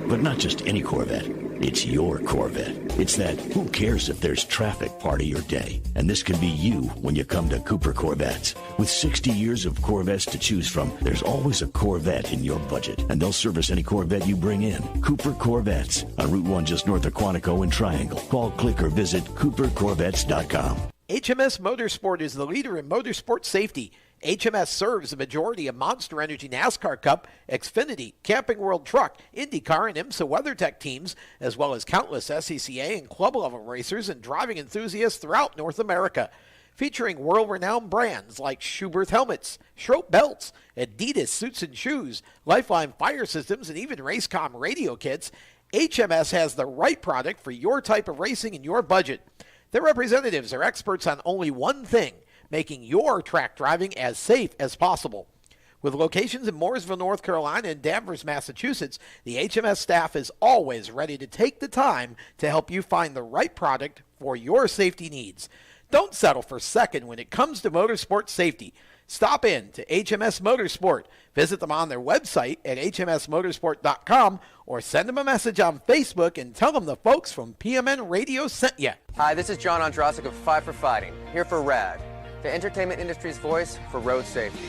But not just any Corvette. It's your Corvette. It's that who cares if there's traffic part of your day. And this can be you when you come to Cooper Corvettes. With 60 years of Corvettes to choose from, there's always a Corvette in your budget. And they'll service any Corvette you bring in. Cooper Corvettes on Route 1 just north of Quantico and Triangle. Call, click, or visit CooperCorvettes.com. HMS Motorsport is the leader in motorsport safety. HMS serves a majority of Monster Energy NASCAR Cup, Xfinity, Camping World Truck, IndyCar, and IMSA WeatherTech teams, as well as countless SCCA and club-level racers and driving enthusiasts throughout North America. Featuring world-renowned brands like Schuberth helmets, Schroep belts, Adidas suits and shoes, Lifeline fire systems, and even Racecom radio kits, HMS has the right product for your type of racing and your budget. Their representatives are experts on only one thing, making your track driving as safe as possible. With locations in Mooresville, North Carolina, and Danvers, Massachusetts, the HMS staff is always ready to take the time to help you find the right product for your safety needs. Don't settle for second when it comes to motorsport safety. Stop in to HMS Motorsport. Visit them on their website at hmsmotorsport.com or send them a message on Facebook and tell them the folks from PMN Radio sent you. Hi, this is John Ondrasik of Five for Fighting, here for RAD, the entertainment industry's voice for road safety.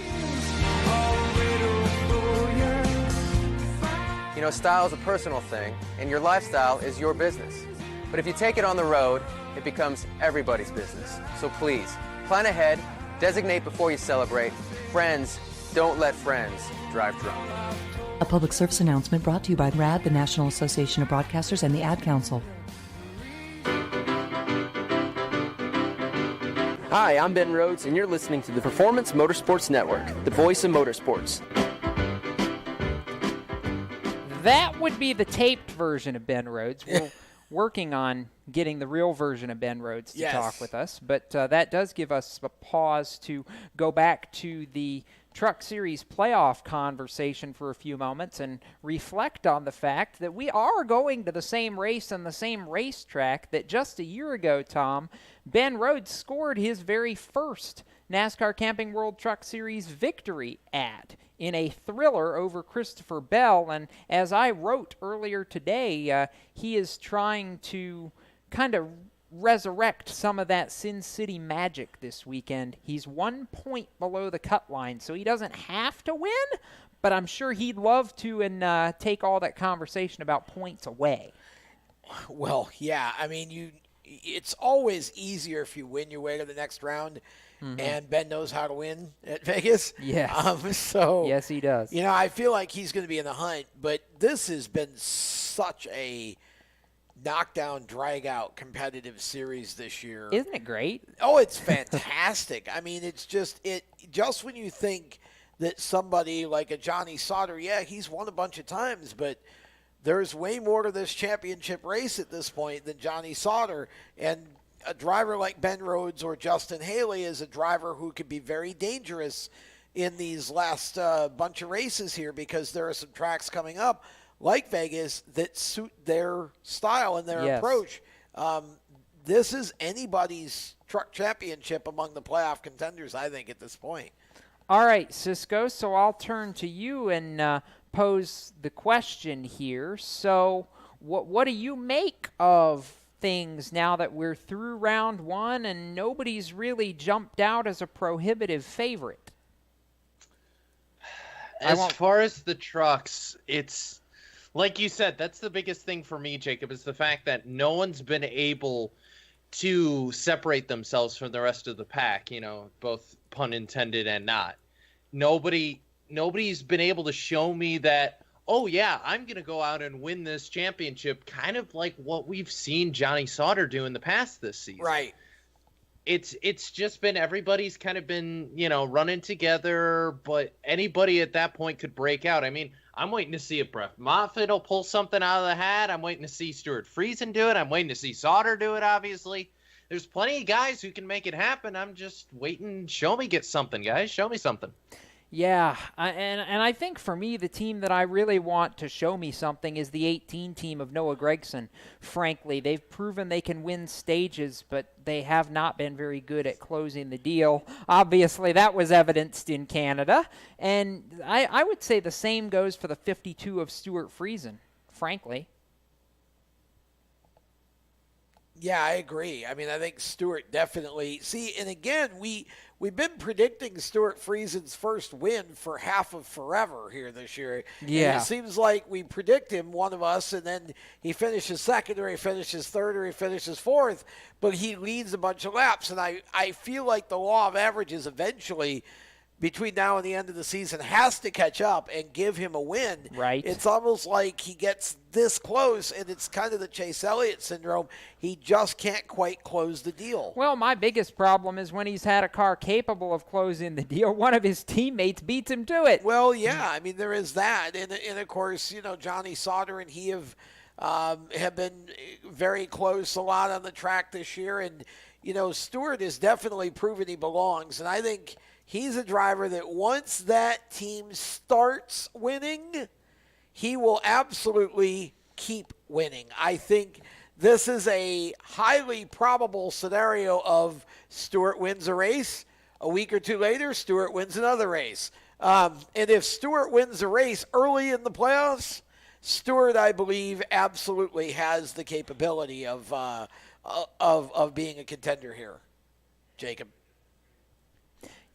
You know, style is a personal thing, and your lifestyle is your business. But if you take it on the road, it becomes everybody's business. So please, plan ahead, designate before you celebrate. Friends, don't let friends drive drunk. A public service announcement brought to you by RAD, the National Association of Broadcasters, and the Ad Council. Hi, I'm Ben Rhodes, and you're listening to the Performance Motorsports Network, the voice of motorsports. That would be the taped version of Ben Rhodes. We're working on getting the real version of Ben Rhodes to talk with us, but that does give us a pause to go back to the Truck Series playoff conversation for a few moments and reflect on the fact that we are going to the same race and the same racetrack that just a year ago, Tom, Ben Rhodes scored his very first NASCAR Camping World Truck Series victory at, in a thriller over Christopher Bell. And as I wrote earlier today, he is trying to kind of resurrect some of that Sin City magic this weekend. He's 1 point below the cut line, so he doesn't have to win, but I'm sure he'd love to and take all that conversation about points away. Well, yeah, I mean, it's always easier if you win your way to the next round. Mm-hmm. And Ben knows how to win at Vegas. Yes. So yes, he does. You know, I feel like he's going to be in the hunt, but this has been such a knockdown, drag-out competitive series this year. Isn't it great? Oh, it's fantastic. I mean, it's just when you think that somebody like a Johnny Sauter, yeah, he's won a bunch of times, but there's way more to this championship race at this point than Johnny Sauter. And a driver like Ben Rhodes or Justin Haley is a driver who could be very dangerous in these last bunch of races here, because there are some tracks coming up like Vegas that suit their style and their approach. This is anybody's truck championship among the playoff contenders, I think, at this point. All right, Cisco, so I'll turn to you and pose the question here. So what do you make of things now that we're through round one and nobody's really jumped out as a prohibitive favorite? As far as the trucks, it's like you said, that's the biggest thing for me, Jacob, is the fact that no one's been able to separate themselves from the rest of the pack, you know, both pun intended and not. Nobody's been able to show me that, oh yeah, I'm going to go out and win this championship, kind of like what we've seen Johnny Sauter do in the past this season. Right. It's just been, everybody's kind of been, you know, running together, but anybody at that point could break out. I mean, I'm waiting to see if Brett Moffitt will pull something out of the hat. I'm waiting to see Stuart Friesen do it. I'm waiting to see Sauter do it, obviously. there's plenty of guys who can make it happen. I'm just waiting. Show me, get something, guys. Show me something. Yeah, and I think for me, the team that I really want to show me something is the 18 team of Noah Gragson. Frankly, they've proven they can win stages, but they have not been very good at closing the deal. Obviously, that was evidenced in Canada, and I would say the same goes for the 52 of Stuart Friesen, frankly. Yeah, I agree. I mean, I think Stewart definitely. See, and again, we've been predicting Stuart Friesen's first win for half of forever here this year. Yeah. And it seems like we predict him, one of us, and then he finishes second, or he finishes third, or he finishes fourth, but he leads a bunch of laps. And I feel like the law of averages eventually, between now and the end of the season, has to catch up and give him a win. Right. It's almost like he gets this close, and it's kind of the Chase Elliott syndrome. He just can't quite close the deal. Well, my biggest problem is when he's had a car capable of closing the deal, one of his teammates beats him to it. Well, yeah, I mean, there is that. And of course, Johnny Sauter and he have been very close a lot on the track this year. And, Stewart has definitely proven he belongs. And I think he's a driver that once that team starts winning, he will absolutely keep winning. I think this is a highly probable scenario of Stewart wins a race. A week or two later, Stewart wins another race. And if Stewart wins a race early in the playoffs, Stewart, I believe, absolutely has the capability of being a contender here. Jacob.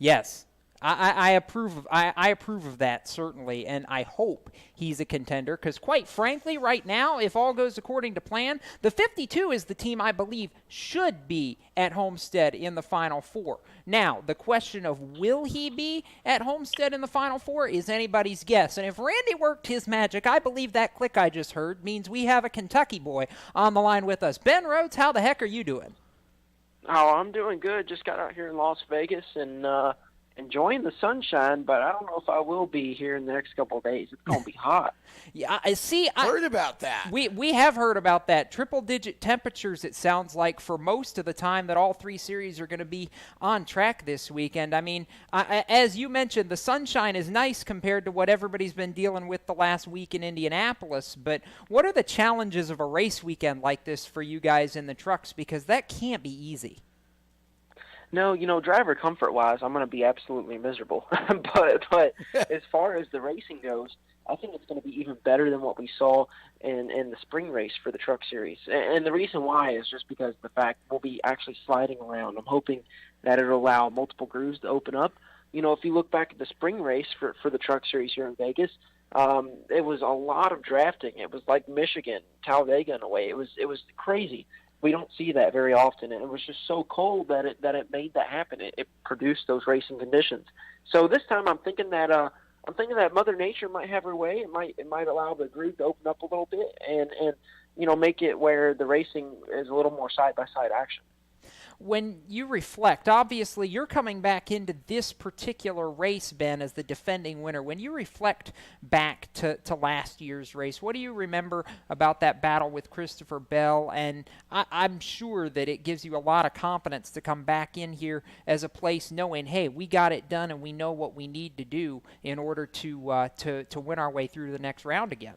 Yes, I approve of I approve of that, certainly, and I hope he's a contender because, quite frankly, right now, if all goes according to plan, the 52 is the team I believe should be at Homestead in the Final Four. Now, the question of will he be at Homestead in the Final Four is anybody's guess, and if Randy worked his magic, I believe that click I just heard means we have a Kentucky boy on the line with us. Ben Rhodes, how the heck are you doing? Oh, I'm doing good. Just got out here in Las Vegas and enjoying the sunshine, but I don't know if I will be here in the next couple of days. It's going to be hot. Yeah, I see. Heard about that. We have heard about that. Triple-digit temperatures, it sounds like, for most of the time that all three series are going to be on track this weekend. I mean, as you mentioned, the sunshine is nice compared to what everybody's been dealing with the last week in Indianapolis, but what are the challenges of a race weekend like this for you guys in the trucks? Because that can't be easy. No, driver comfort-wise, I'm going to be absolutely miserable. but as far as the racing goes, I think it's going to be even better than what we saw in the spring race for the Truck Series. And the reason why is just because of the fact we'll be actually sliding around. I'm hoping that it'll allow multiple grooves to open up. If you look back at the spring race for the Truck Series here in Vegas, it was a lot of drafting. It was like Michigan, Talladega in a way. It was crazy. We don't see that very often, and it was just so cold that it made that happen. It produced those racing conditions. So this time, I'm thinking that Mother Nature might have her way. It might allow the groove to open up a little bit, and make it where the racing is a little more side by side action. When you reflect, obviously you're coming back into this particular race, Ben, as the defending winner. When you reflect back to last year's race, what do you remember about that battle with Christopher Bell? And I'm sure that it gives you a lot of confidence to come back in here as a place knowing, hey, we got it done and we know what we need to do in order to win our way through the next round again.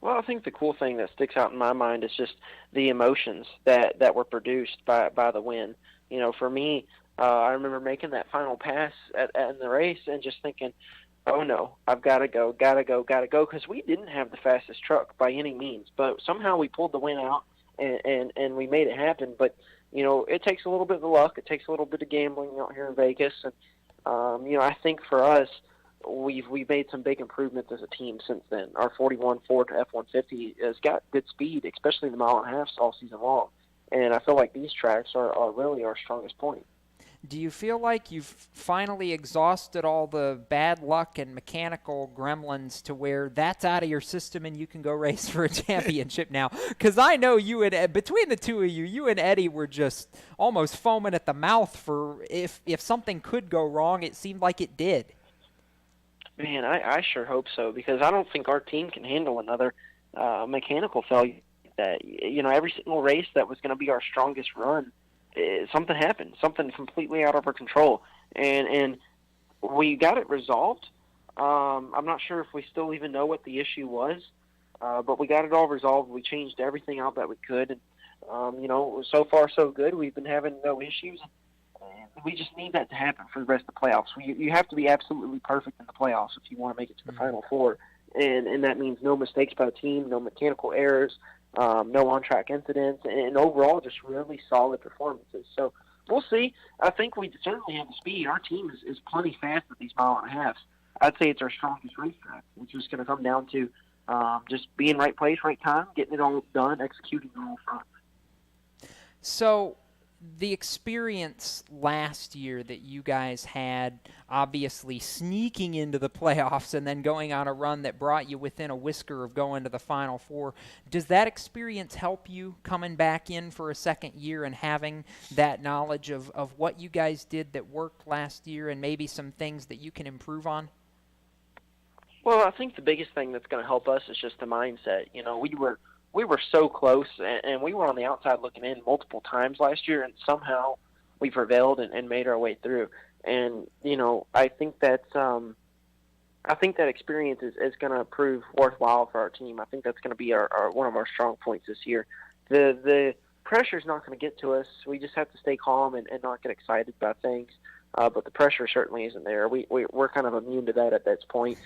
Well, I think the cool thing that sticks out in my mind is just the emotions that were produced by the win. For me, I remember making that final pass in the race and just thinking, oh no, I've got to go, because we didn't have the fastest truck by any means, but somehow we pulled the win out and we made it happen. But, it takes a little bit of luck. It takes a little bit of gambling out here in Vegas. And, I think for us, we've made some big improvements as a team since then. Our 41 Ford F-150 has got good speed, especially the mile and a half all season long. And I feel like these tracks are really our strongest point. Do you feel like you've finally exhausted all the bad luck and mechanical gremlins to where that's out of your system and you can go race for a championship now? Because I know between the two of you, you and Eddie were just almost foaming at the mouth for if something could go wrong, it seemed like it did. Man, I sure hope so, because I don't think our team can handle another mechanical failure like that. Every single race that was going to be our strongest run, something happened, something completely out of our control, and we got it resolved. I'm not sure if we still even know what the issue was, but we got it all resolved. We changed everything out that we could, and so far so good. We've been having no issues. We just need that to happen for the rest of the playoffs. You have to be absolutely perfect in the playoffs if you want to make it to the Final Four, and that means no mistakes by the team, no mechanical errors, no on-track incidents, and overall just really solid performances. So we'll see. I think we certainly have the speed. Our team is plenty fast at these mile-and-a-halves. I'd say it's our strongest racetrack. It's just going to come down to just being right place, right time, getting it all done, executing on all fronts. So the experience last year that you guys had, obviously sneaking into the playoffs and then going on a run that brought you within a whisker of going to the Final Four, does that experience help you coming back in for a second year and having that knowledge of what you guys did that worked last year and maybe some things that you can improve on? Well, I think the biggest thing that's going to help us is just the mindset. We were so close, and we were on the outside looking in multiple times last year, and somehow we prevailed and made our way through. And I think that experience is going to prove worthwhile for our team. I think that's going to be our one of our strong points this year. The pressure's not going to get to us. We just have to stay calm and not get excited about things. But the pressure certainly isn't there. We're kind of immune to that at this point.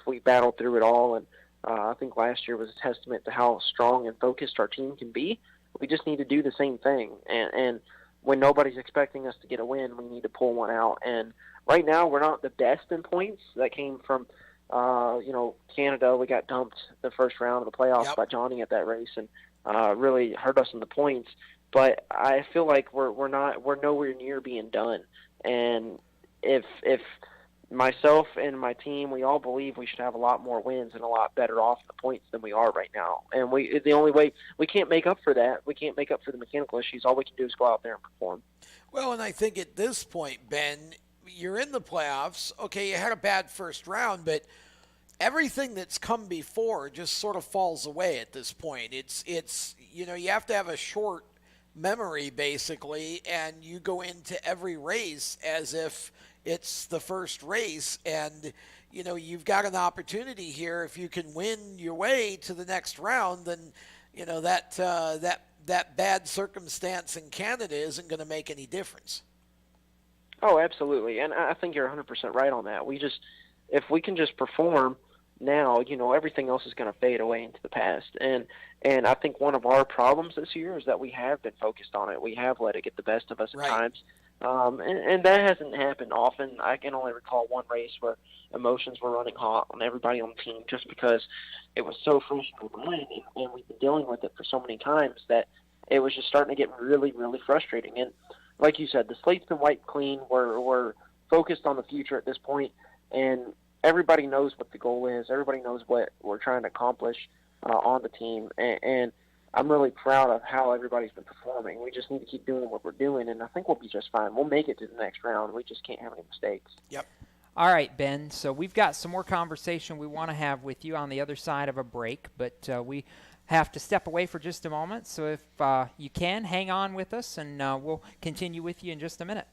We battled through it all, and I think last year was a testament to how strong and focused our team can be. We just need to do the same thing. And when nobody's expecting us to get a win, we need to pull one out. And right now, we're not the best in points. That came from, Canada. We got dumped the first round of the playoffs by Johnny at that race, and really hurt us in the points. But I feel like we're nowhere near being done. And if myself and my team, we all believe we should have a lot more wins and a lot better off the points than we are right now. And the only way we can't make up for that, we can't make up for the mechanical issues. All we can do is go out there and perform. Well, and I think at this point, Ben, you're in the playoffs. Okay, you had a bad first round, but everything that's come before just sort of falls away at this point. It's you have to have a short memory basically, and you go into every race as if it's the first race, and you've got an opportunity here. If you can win your way to the next round, then that bad circumstance in Canada isn't going to make any difference. Oh, absolutely, and I think you're 100% right on that. If we can just perform now, everything else is going to fade away into the past. And I think one of our problems this year is that we have been focused on it. We have let it get the best of us at times. And that hasn't happened often. I can only recall one race where emotions were running hot on everybody on the team just because it was so fresh in our mind, and we've been dealing with it for so many times that it was just starting to get really, really frustrating. And like you said, the slate's been wiped clean. We're focused on the future at this point, and everybody knows what the goal is. Everybody knows what we're trying to accomplish on the team, and I'm really proud of how everybody's been performing. We just need to keep doing what we're doing, and I think we'll be just fine. We'll make it to the next round. We just can't have any mistakes. Yep. All right, Ben, so we've got some more conversation we want to have with you on the other side of a break, but we have to step away for just a moment. So if you can, hang on with us, and we'll continue with you in just a minute.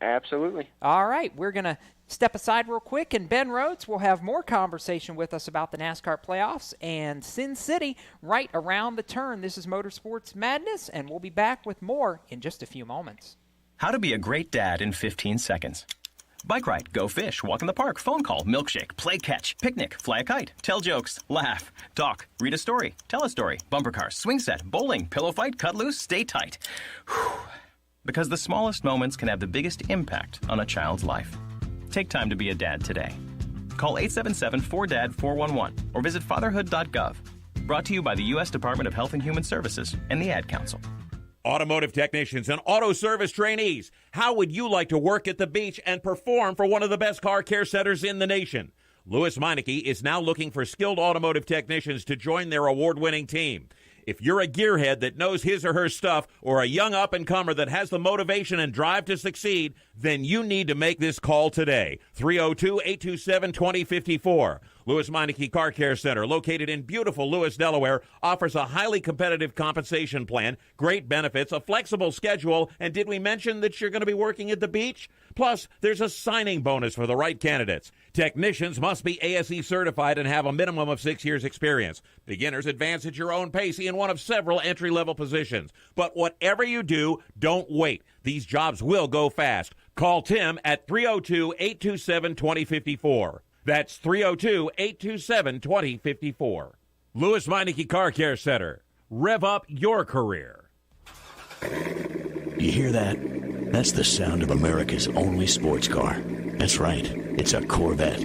Absolutely. All right, we're going to step aside real quick, and Ben Rhodes will have more conversation with us about the NASCAR playoffs and Sin City right around the turn. This is Motorsports Madness, and we'll be back with more in just a few moments. How to be a great dad in 15 seconds. Bike ride, go fish, walk in the park, phone call, milkshake, play catch, picnic, fly a kite, tell jokes, laugh, talk, read a story, tell a story, bumper car, swing set, bowling, pillow fight, cut loose, stay tight. Whew. Because the smallest moments can have the biggest impact on a child's life. Take time to be a dad today. Call 877-4DAD-411 or visit fatherhood.gov. Brought to you by the U.S. Department of Health and Human Services and the Ad Council. Automotive technicians and auto service trainees, how would you like to work at the beach and perform for one of the best car care centers in the nation? Louis Meineke is now looking for skilled automotive technicians to join their award-winning team. If you're a gearhead that knows his or her stuff, or a young up-and-comer that has the motivation and drive to succeed, then you need to make this call today. 302-827-2054. Lewis Meineke Car Care Center, located in beautiful Lewis, Delaware, offers a highly competitive compensation plan, great benefits, a flexible schedule, and did we mention that you're going to be working at the beach? Plus, there's a signing bonus for the right candidates. Technicians must be ASE certified and have a minimum of 6 years experience. Beginners advance at your own pace in one of several entry-level positions. But whatever you do, don't wait. These jobs will go fast. Call Tim at 302-827-2054. That's 302-827-2054. Lewis Meineke Car Care Center. Rev up your career. You hear that? That's the sound of America's only sports car. That's right. It's a Corvette.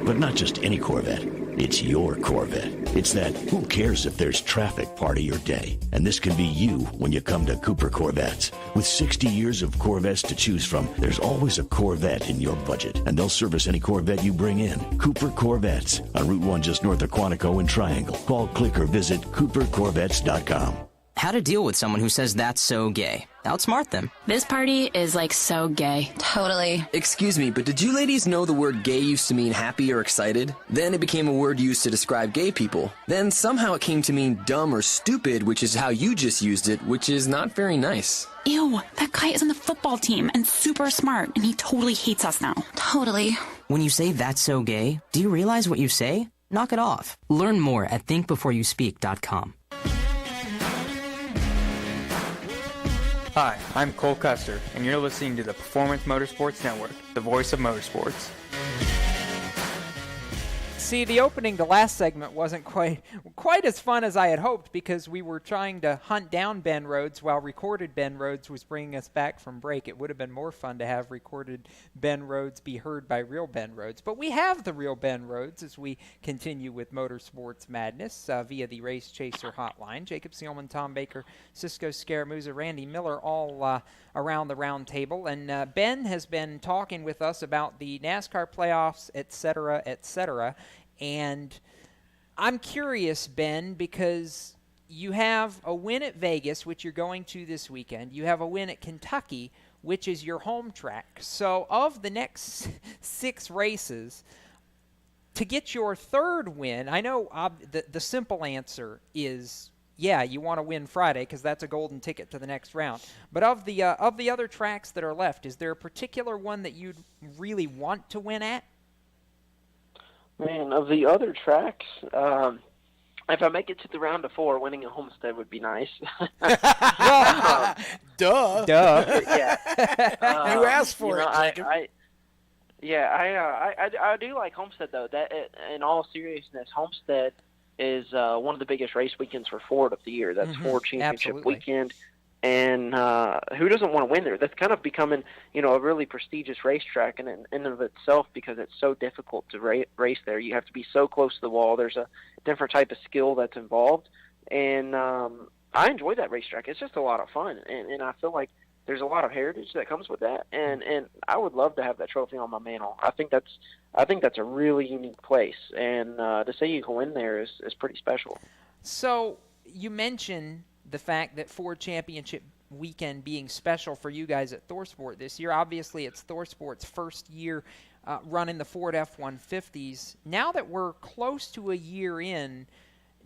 But not just any Corvette. It's your Corvette. It's that who cares if there's traffic part of your day. And this can be you when you come to Cooper Corvettes. With 60 years of Corvettes to choose from, there's always a Corvette in your budget. And they'll service any Corvette you bring in. Cooper Corvettes on Route 1 just north of Quantico and Triangle. Call, click, or visit CooperCorvettes.com. How to deal with someone who says that's so gay. Outsmart them. This party is like so gay. Totally. Excuse me, but did you ladies know the word gay used to mean happy or excited? Then it became a word used to describe gay people. Then somehow it came to mean dumb or stupid, which is how you just used it, which is not very nice. Ew, that guy is on the football team and super smart, and he totally hates us now. Totally. When you say that's so gay, do you realize what you say? Knock it off. Learn more at thinkbeforeyouspeak.com. Hi, I'm Cole Custer, and you're listening to the Performance Motorsports Network, the voice of motorsports. See, the opening to last segment wasn't quite as fun as I had hoped because we were trying to hunt down Ben Rhodes while recorded Ben Rhodes was bringing us back from break. It would have been more fun to have recorded Ben Rhodes be heard by real Ben Rhodes. But we have the real Ben Rhodes as we continue with Motorsports Madness via the Race Chaser hotline. Jacob Seelman, Tom Baker, Cisco Scaramuza, Randy Miller all around the round table. And Ben has been talking with us about the NASCAR playoffs, et cetera, et cetera. And I'm curious, Ben, because you have a win at Vegas, which you're going to this weekend. You have a win at Kentucky, which is your home track. So of the next 6 races, to get your third win, I know the simple answer is, yeah, you want to win Friday because that's a golden ticket to the next round. But of the other tracks that are left, is there a particular one that you'd really want to win at? Man, of the other tracks, if I make it to the round of 4, winning at Homestead would be nice. Duh. Yeah. You asked for it, Jacob. I do like Homestead, though. That, in all seriousness, Homestead is one of the biggest race weekends for Ford of the year. That's Ford Championship weekend. And who doesn't want to win there? That's kind of becoming, a really prestigious racetrack in and of itself because it's so difficult to race there. You have to be so close to the wall. There's a different type of skill that's involved. And I enjoy that racetrack. It's just a lot of fun. And I feel like there's a lot of heritage that comes with that. And I would love to have that trophy on my mantle. I think that's a really unique place. And to say you can win there is pretty special. So you mentioned the fact that Ford Championship weekend being special for you guys at ThorSport this year. Obviously, it's ThorSport's first year running the Ford F-150s. Now that we're close to a year in,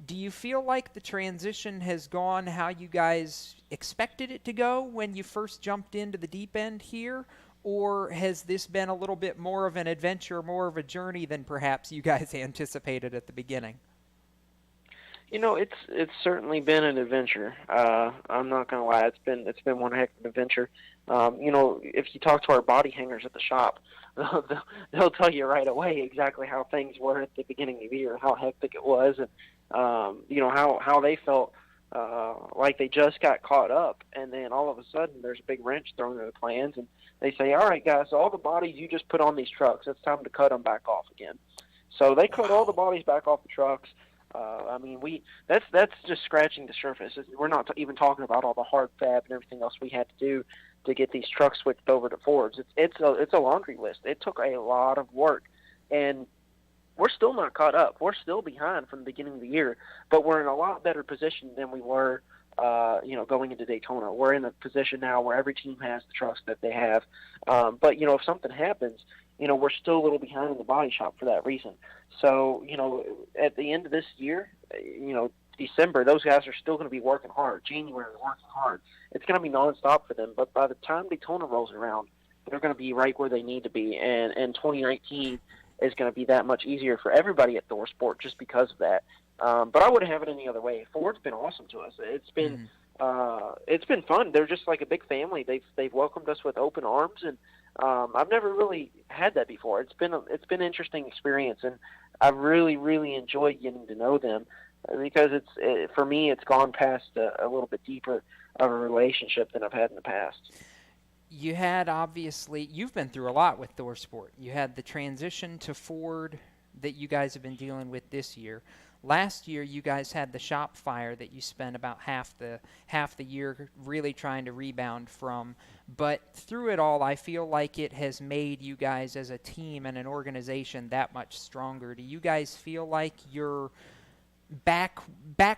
do you feel like the transition has gone how you guys expected it to go when you first jumped into the deep end here? Or has this been a little bit more of an adventure, more of a journey than perhaps you guys anticipated at the beginning? It's certainly been an adventure. I'm not gonna lie, it's been one heck of an adventure. If you talk to our body hangers at the shop, they'll tell you right away exactly how things were at the beginning of the year, how hectic it was, and how they felt like they just got caught up, and then all of a sudden there's a big wrench thrown in the plans, and they say, "All right, guys, so all the bodies you just put on these trucks, it's time to cut them back off again." So they cut all the bodies back off the trucks. That's just scratching the surface. We're not even talking about all the hard fab and everything else we had to do to get these trucks switched over to Fords. It's a laundry list. It took a lot of work, and we're still not caught up. We're still behind from the beginning of the year, but we're in a lot better position than we were, going into Daytona. We're in a position now where every team has the trucks that they have. But if something happens, we're still a little behind in the body shop for that reason. So, at the end of this year, December, those guys are still going to be working hard. January, working hard. It's going to be nonstop for them. But by the time Daytona rolls around, they're going to be right where they need to be. And 2019 is going to be that much easier for everybody at ThorSport just because of that. But I wouldn't have it any other way. Ford's been awesome to us. It's been fun. They're just like a big family. They've welcomed us with open arms, and I've never really had that before. It's been an interesting experience, and I've really, really enjoyed getting to know them because for me it's gone past a little bit deeper of a relationship than I've had in the past. You had, obviously, you've been through a lot with ThorSport. You had the transition to Ford that you guys have been dealing with this year. Last year, you guys had the shop fire that you spent about half the year really trying to rebound from. But through it all, I feel like it has made you guys as a team and an organization that much stronger. Do you guys feel like you're back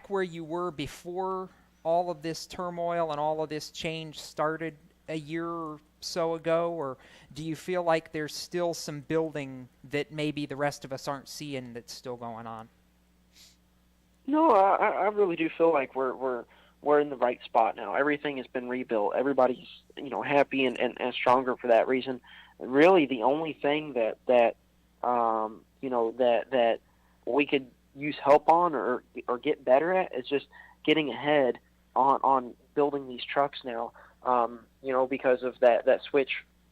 where you were before all of this turmoil and all of this change started a year or so ago, or do you feel like there's still some building that maybe the rest of us aren't seeing that's still going on? No, I really do feel like we're in the right spot now. Everything has been rebuilt. Everybody's happy and stronger for that reason. Really, the only thing that we could use help on or get better at is just getting ahead on building these trucks now. Because of that switch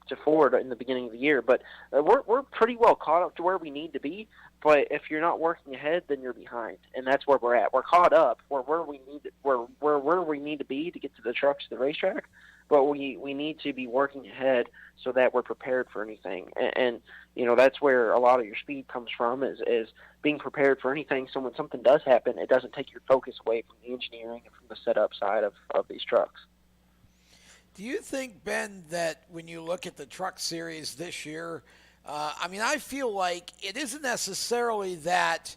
to Ford in the beginning of the year. But we're pretty well caught up to where we need to be. But if you're not working ahead, then you're behind, and that's where we're at. We're caught up. We're where we need to be to get to the trucks to the racetrack. But we need to be working ahead so that we're prepared for anything. And that's where a lot of your speed comes from is being prepared for anything. So when something does happen, it doesn't take your focus away from the engineering and from the setup side of these trucks. Do you think, Ben, that when you look at the truck series this year, I feel like it isn't necessarily that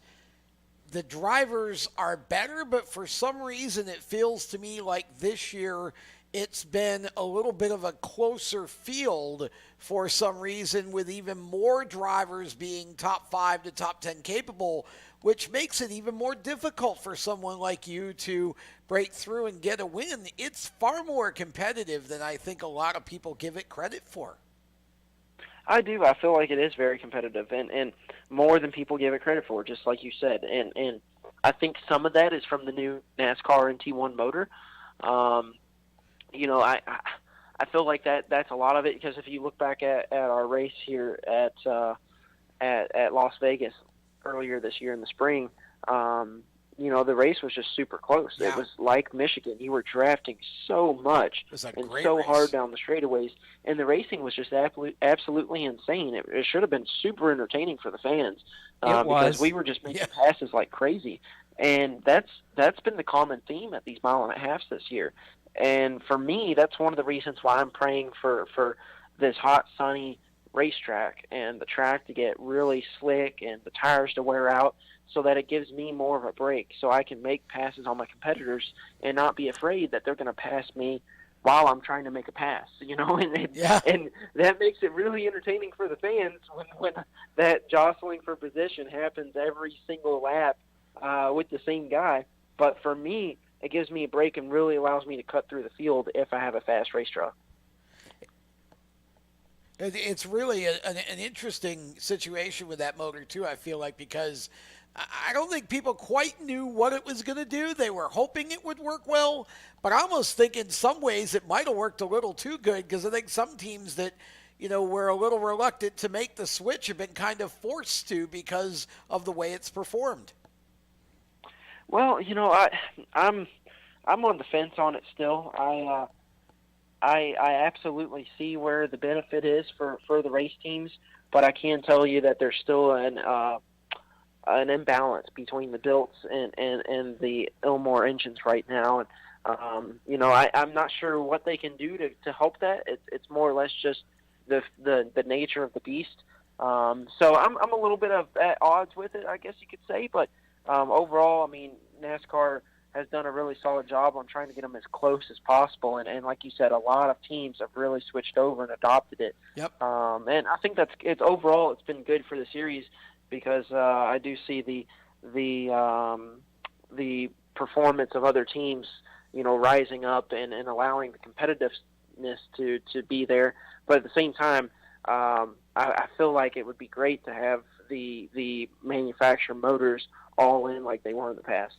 the drivers are better, but for some reason it feels to me like this year it's been a little bit of a closer field for some reason, with even more drivers being top 5 to top 10 capable, which makes it even more difficult for someone like you to break through and get a win. It's far more competitive than I think a lot of people give it credit for. I do. I feel like it is very competitive and more than people give it credit for, just like you said. And I think some of that is from the new NASCAR NT1 motor. I feel like that's a lot of it, because if you look back at our race here at Las Vegas earlier this year in the spring, the race was just super close. Yeah. It was like Michigan. You were drafting so much and so race. Hard down the straightaways, and the racing was just absolutely insane. It should have been super entertaining for the fans because we were just making passes like crazy. And that's been the common theme at these mile-and-a-halfs this year. And for me, that's one of the reasons why I'm praying for this hot, sunny racetrack and the track to get really slick and the tires to wear out, so that it gives me more of a break, so I can make passes on my competitors and not be afraid that they're going to pass me while I'm trying to make a pass, and that makes it really entertaining for the fans when that jostling for position happens every single lap with the same guy. But for me, it gives me a break and really allows me to cut through the field if I have a fast race truck. It's really an interesting situation with that motor, too, I feel like, because I don't think people quite knew what it was going to do. They were hoping it would work well, but I almost think in some ways it might have worked a little too good, because I think some teams that, were a little reluctant to make the switch have been kind of forced to because of the way it's performed. Well, I'm on the fence on it still. I absolutely see where the benefit is for the race teams, but I can tell you that there's still an imbalance between the Bilts and the Ilmor engines right now. And I'm not sure what they can do to help that. It's more or less just the nature of the beast. So I'm a little bit at odds with it, I guess you could say. But overall, NASCAR has done a really solid job on trying to get them as close as possible. And like you said, a lot of teams have really switched over and adopted it. Yep. And I think it's overall it's been good for the series because I do see the performance of other teams, rising up and allowing the competitiveness to be there. But at the same time, I feel like it would be great to have the manufacturer motors all in like they were in the past.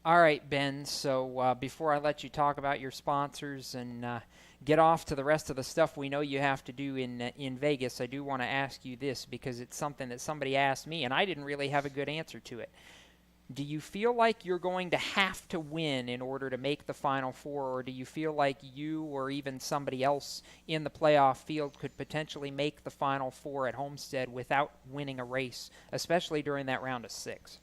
All right, Ben, so before I let you talk about your sponsors and get off to the rest of the stuff we know you have to do in Vegas, I do want to ask you this because it's something that somebody asked me, and I didn't really have a good answer to it. Do you feel like you're going to have to win in order to make the Final Four, or do you feel like you or even somebody else in the playoff field could potentially make the Final Four at Homestead without winning a race, especially during that round of 6?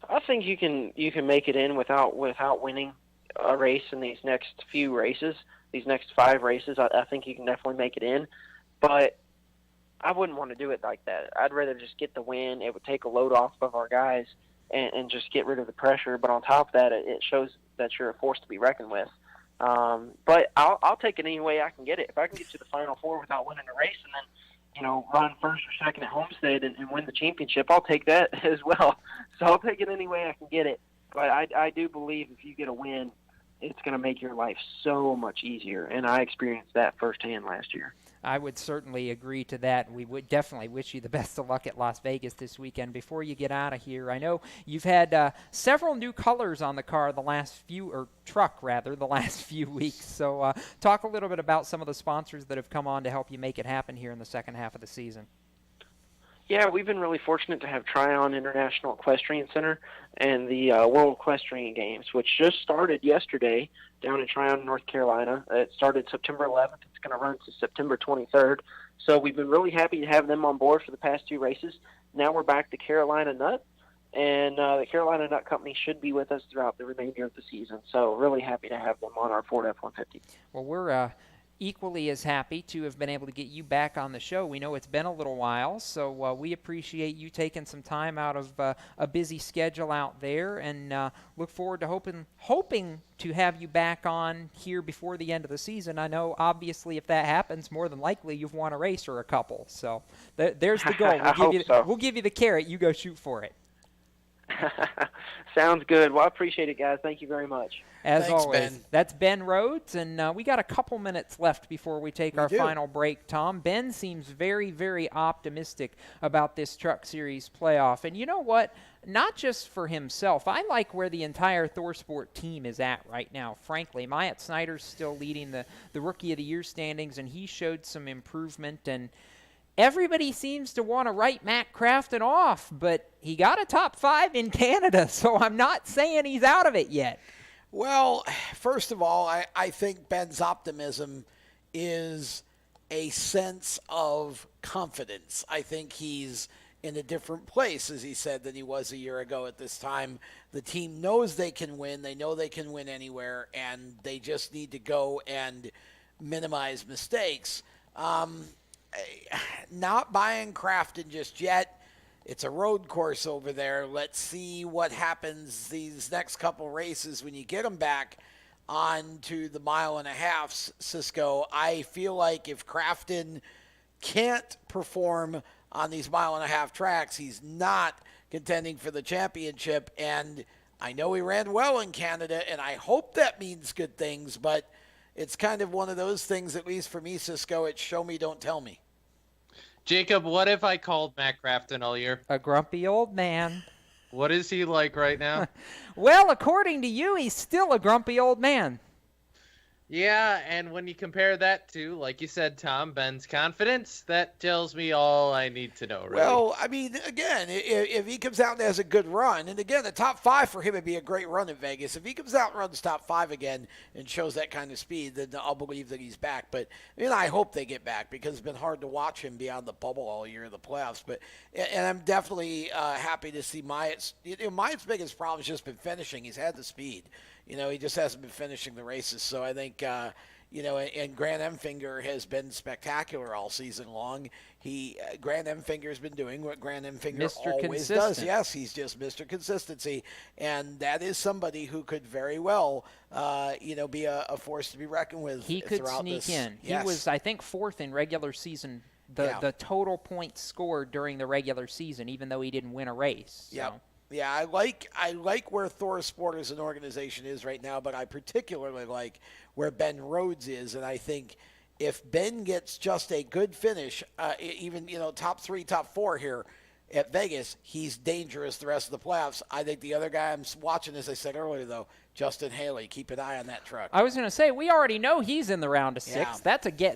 I think you can make it in without winning a race in these next few races, these next 5 races. I think you can definitely make it in, but I wouldn't want to do it like that. I'd rather just get the win. It would take a load off of our guys and just get rid of the pressure. But on top of that, it shows that you're a force to be reckoned with. But I'll take it any way I can get it. If I can get to the Final Four without winning a race and then run first or second at Homestead and win the championship, I'll take that as well. So I'll take it any way I can get it. But I do believe if you get a win, it's going to make your life so much easier. And I experienced that firsthand last year. I would certainly agree to that. We would definitely wish you the best of luck at Las Vegas this weekend. Before you get out of here, I know you've had several new colors on the car the last few weeks. So talk a little bit about some of the sponsors that have come on to help you make it happen here in the second half of the season. Yeah, we've been really fortunate to have Tryon International Equestrian Center and the World Equestrian Games, which just started yesterday down in Tryon, North Carolina. It started September 11th. It's going to run to September 23rd. So we've been really happy to have them on board for the past 2 races. Now we're back to Carolina Nut, and the Carolina Nut Company should be with us throughout the remainder of the season. So really happy to have them on our Ford F-150. Well, we're equally as happy to have been able to get you back on the show. We know it's been a little while, so we appreciate you taking some time out of a busy schedule out there, and look forward to hoping to have you back on here before the end of the season. I know, obviously, if that happens, more than likely you've won a race or a couple. So there's the goal. We'll give you the carrot. You go shoot for it. Sounds good. Well, I appreciate it, guys. Thank you very much. As Thanks, always, Ben. That's Ben Rhodes, and we got a couple minutes left before we take our final break, Tom. Ben seems very, very optimistic about this Truck Series playoff. And you know what? Not just for himself. I like where the entire ThorSport team is at right now, frankly. Myatt Snyder's still leading the Rookie of the Year standings, and he showed some improvement. And everybody seems to want to write Matt Crafton off, but he got a top 5 in Canada, so I'm not saying he's out of it yet. Well, first of all, I think Ben's optimism is a sense of confidence. I think he's in a different place, as he said, than he was a year ago at this time. The team knows they can win. They know they can win anywhere, and they just need to go and minimize mistakes. Not buying Crafton just yet. It's a road course over there. Let's see what happens these next couple races when you get them back on to the 1.5 miles, Cisco. I feel like if Crafton can't perform on these 1.5 mile tracks, he's not contending for the championship. And I know he ran well in Canada, and I hope that means good things, but it's kind of one of those things, at least for me, Cisco, it's show me, don't tell me. Jacob, what if I called Matt Crafton all year? A grumpy old man. What is he like right now? Well, according to you, he's still a grumpy old man. Yeah, and when you compare that to, like you said, Tom, Ben's confidence, that tells me all I need to know, really. Well, I mean, again, if he comes out and has a good run, and again, the top 5 for him would be a great run in Vegas. If he comes out and runs top 5 again and shows that kind of speed, then I'll believe that he's back. But I hope they get back because it's been hard to watch him beyond the bubble all year in the playoffs. And I'm definitely happy to see Myatt's. Myatt's biggest problem has just been finishing. He's had the speed. He just hasn't been finishing the races. So I think, and Grant Enfinger has been spectacular all season long. Grant Enfinger has been doing what Grant Enfinger Mr. always does. Yes, he's just Mr. Consistency, and that is somebody who could very well, be a force to be reckoned with. He could sneak in. Yes. He was, I think, 4th in regular season. The total points scored during the regular season, even though he didn't win a race. So. Yeah. Yeah, I like where Thor Sport as an organization is right now, but I particularly like where Ben Rhodes is, and I think if Ben gets just a good finish, even top 3, top 4 here at Vegas, he's dangerous the rest of the playoffs. I think the other guy I'm watching, as I said earlier, though, Justin Haley, keep an eye on that truck. I was going to say, we already know he's in the round of 6. Yeah.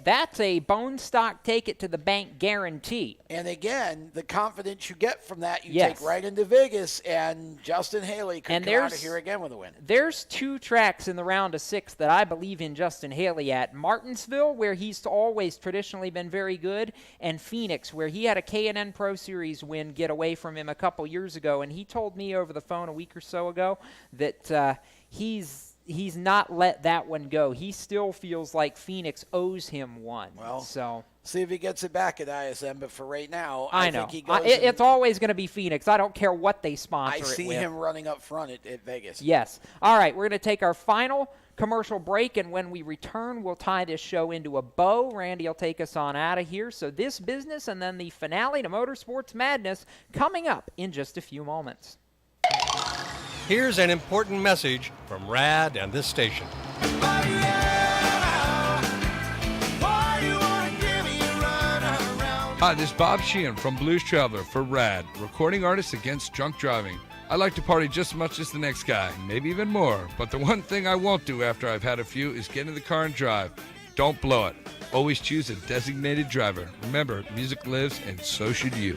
That's a bone stock take it to the bank guarantee. And again, the confidence you get from that, you take right into Vegas, and Justin Haley could come out of here again with a win. There's 2 tracks in the round of 6 that I believe in Justin Haley at. Martinsville, where he's always traditionally been very good, and Phoenix, where he had a K&N Pro Series win get away from him a couple years ago, and he told me over the phone a week or so ago that he's not let that one go. He still feels like Phoenix owes him one. Well, so see if he gets it back at ISM. But for right now, I know think he goes. It's always going to be Phoenix. I don't care what they sponsor. I see him running up front at Vegas. Yes. All right, we're going to take our final commercial break, and when we return, we'll tie this show into a bow. Randy will take us on out of here. So this business and then the finale to Motorsports Madness coming up in just a few moments. Here's an important message from RAD and this station. Hi, this is Bob Sheehan from Blues Traveler for RAD, recording artists against drunk driving. I like to party just as much as the next guy, maybe even more, but the one thing I won't do after I've had a few is get in the car and drive. Don't blow it. Always choose a designated driver. Remember, music lives and so should you.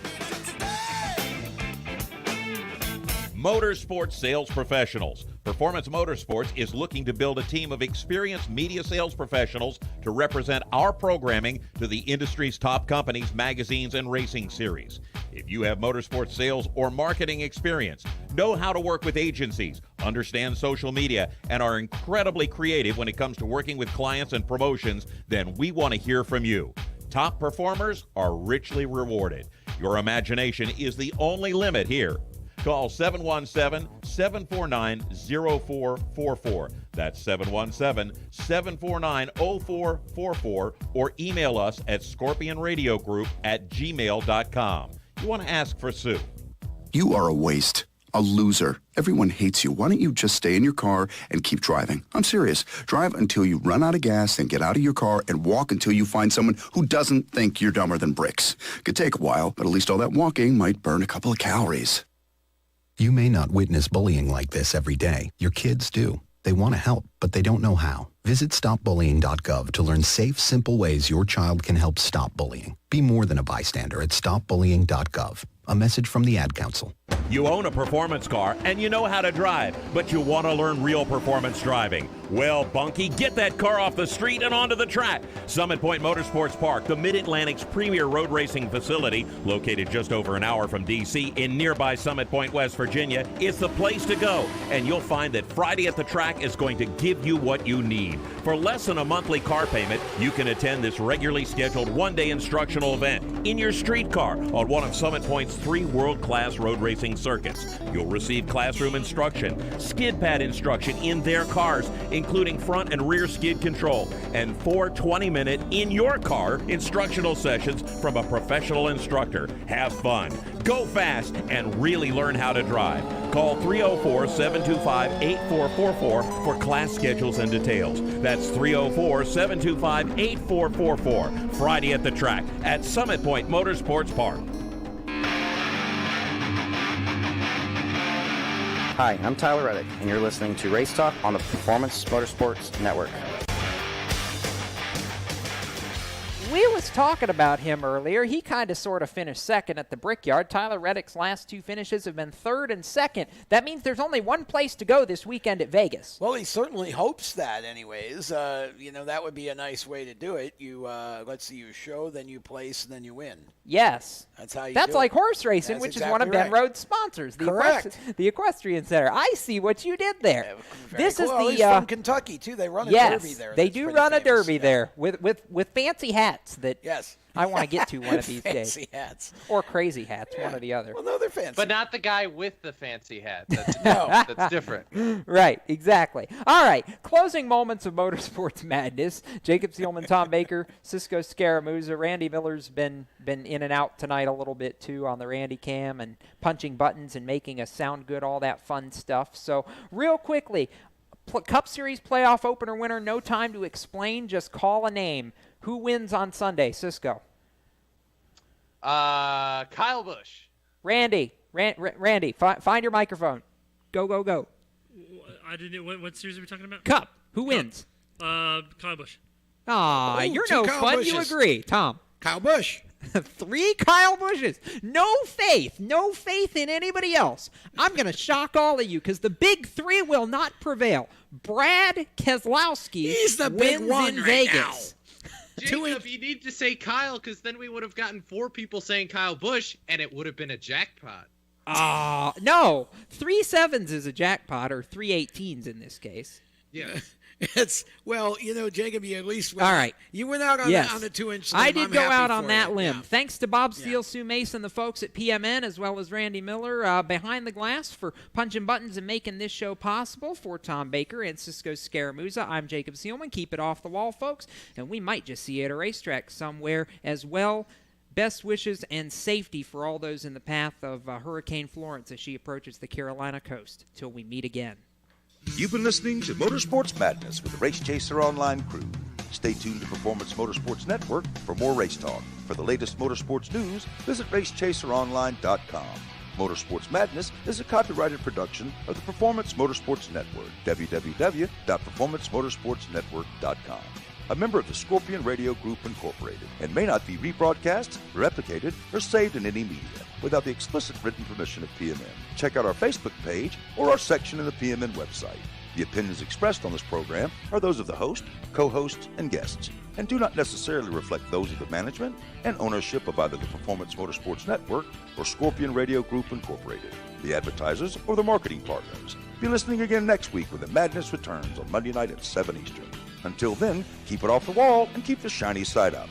Motorsports sales professionals. Performance Motorsports is looking to build a team of experienced media sales professionals to represent our programming to the industry's top companies, magazines, and racing series. If you have motorsports sales or marketing experience, know how to work with agencies, understand social media, and are incredibly creative when it comes to working with clients and promotions, then we want to hear from you. Top performers are richly rewarded. Your imagination is the only limit here. Call 717-749-0444. That's 717-749-0444, or email us at scorpionradiogroup@gmail.com. You want to ask for Sue. You are a waste. A loser. Everyone hates you. Why don't you just stay in your car and keep driving? I'm serious. Drive until you run out of gas, then get out of your car and walk until you find someone who doesn't think you're dumber than bricks. Could take a while, but at least all that walking might burn a couple of calories. You may not witness bullying like this every day. Your kids do. They want to help, but they don't know how. Visit stopbullying.gov to learn safe, simple ways your child can help stop bullying. Be more than a bystander at stopbullying.gov. A message from the Ad Council. You own a performance car and you know how to drive, but you want to learn real performance driving. Well, Bunky, get that car off the street and onto the track. Summit Point Motorsports Park, the Mid-Atlantic's premier road racing facility, located just over an hour from D.C. in nearby Summit Point, West Virginia, is the place to go. And you'll find that Friday at the track is going to give you what you need. For less than a monthly car payment, you can attend this regularly scheduled one-day instructional event in your street car on one of Summit Point's 3 world-class road racing circuits. You'll receive classroom instruction, skid pad instruction in their cars, including front and rear skid control, and 4 20-minute in-your-car instructional sessions from a professional instructor. Have fun, go fast, and really learn how to drive. Call 304-725-8444 for class schedules and details. That's 304-725-8444. Friday at the track at Summit Point Motorsports Park. Hi, I'm Tyler Reddick, and you're listening to Race Talk on the Performance Motorsports Network. We was talking about him earlier. He kind of sort of finished second at the Brickyard. Tyler Reddick's last 2 finishes have been third and second. That means there's only one place to go this weekend at Vegas. Well, he certainly hopes that anyways. That would be a nice way to do it. You let's see, you show, then you place, and then you win. Yes. That's how you That's do like it. horse racing, That's which exactly is one of Ben right. Rhodes' sponsors. Correct. The Equestrian Center. I see what you did there. This Cool. is Well, the he's from Kentucky too. They run a derby there. They That's do pretty run a famous. derby there with fancy hats that Yes. I want to get to one of these days. Fancy hats. Or crazy hats, one or the other. Well, no, they're fancy. But not the guy with the fancy hat. That's different. Right, exactly. All right, closing moments of Motorsports Madness. Jacob Seelman, Tom Baker, Cisco Scaramuza. Randy Miller's been in and out tonight a little bit too on the Randy cam and punching buttons and making us sound good, all that fun stuff. So real quickly, Cup Series playoff opener winner, no time to explain, just call a name. Who wins on Sunday, Cisco? Kyle Busch. Randy, find your microphone. Go, go, go. I didn't. What series are we talking about? Cup. Who wins? Kyle Busch. Aw, you're no fun. You agree, Tom. Kyle Busch. 3 Kyle Busches. No faith in anybody else. I'm going to shock all of you because the big 3 will not prevail. Brad Keselowski He's the big wins one in right Vegas. Jacob, you need to say Kyle, because then we would have gotten 4 people saying Kyle Busch, and it would have been a jackpot. No. 3 7s is a jackpot, or 3 18s in this case. Yeah. Jacob, you at least went all right. You went out on the 2-inch limb. I did I'm go happy out on for that you. limb. Yeah. Thanks to Bob Steele, Sue Mason, the folks at PMN, as well as Randy Miller behind the glass for punching buttons and making this show possible. For Tom Baker and Cisco Scaramuza, I'm Jacob Seelman. Keep it off the wall, folks, and we might just see you at a racetrack somewhere as well. Best wishes and safety for all those in the path of Hurricane Florence as she approaches the Carolina coast. Till we meet again. You've been listening to Motorsports Madness with the Race Chaser Online crew. Stay tuned to Performance Motorsports Network for more race talk. For the latest motorsports news, visit racechaseronline.com. Motorsports Madness is a copyrighted production of the Performance Motorsports Network, www.performancemotorsportsnetwork.com. A member of the Scorpion Radio Group Incorporated, and may not be rebroadcast, replicated, or saved in any media without the explicit written permission of PMN. Check out our Facebook page or our section in the PMN website. The opinions expressed on this program are those of the host, co-hosts, and guests, and do not necessarily reflect those of the management and ownership of either the Performance Motorsports Network or Scorpion Radio Group Incorporated, the advertisers, or the marketing partners. Be listening again next week when the madness returns on Monday night at 7 Eastern. Until then, keep it off the wall and keep the shiny side up.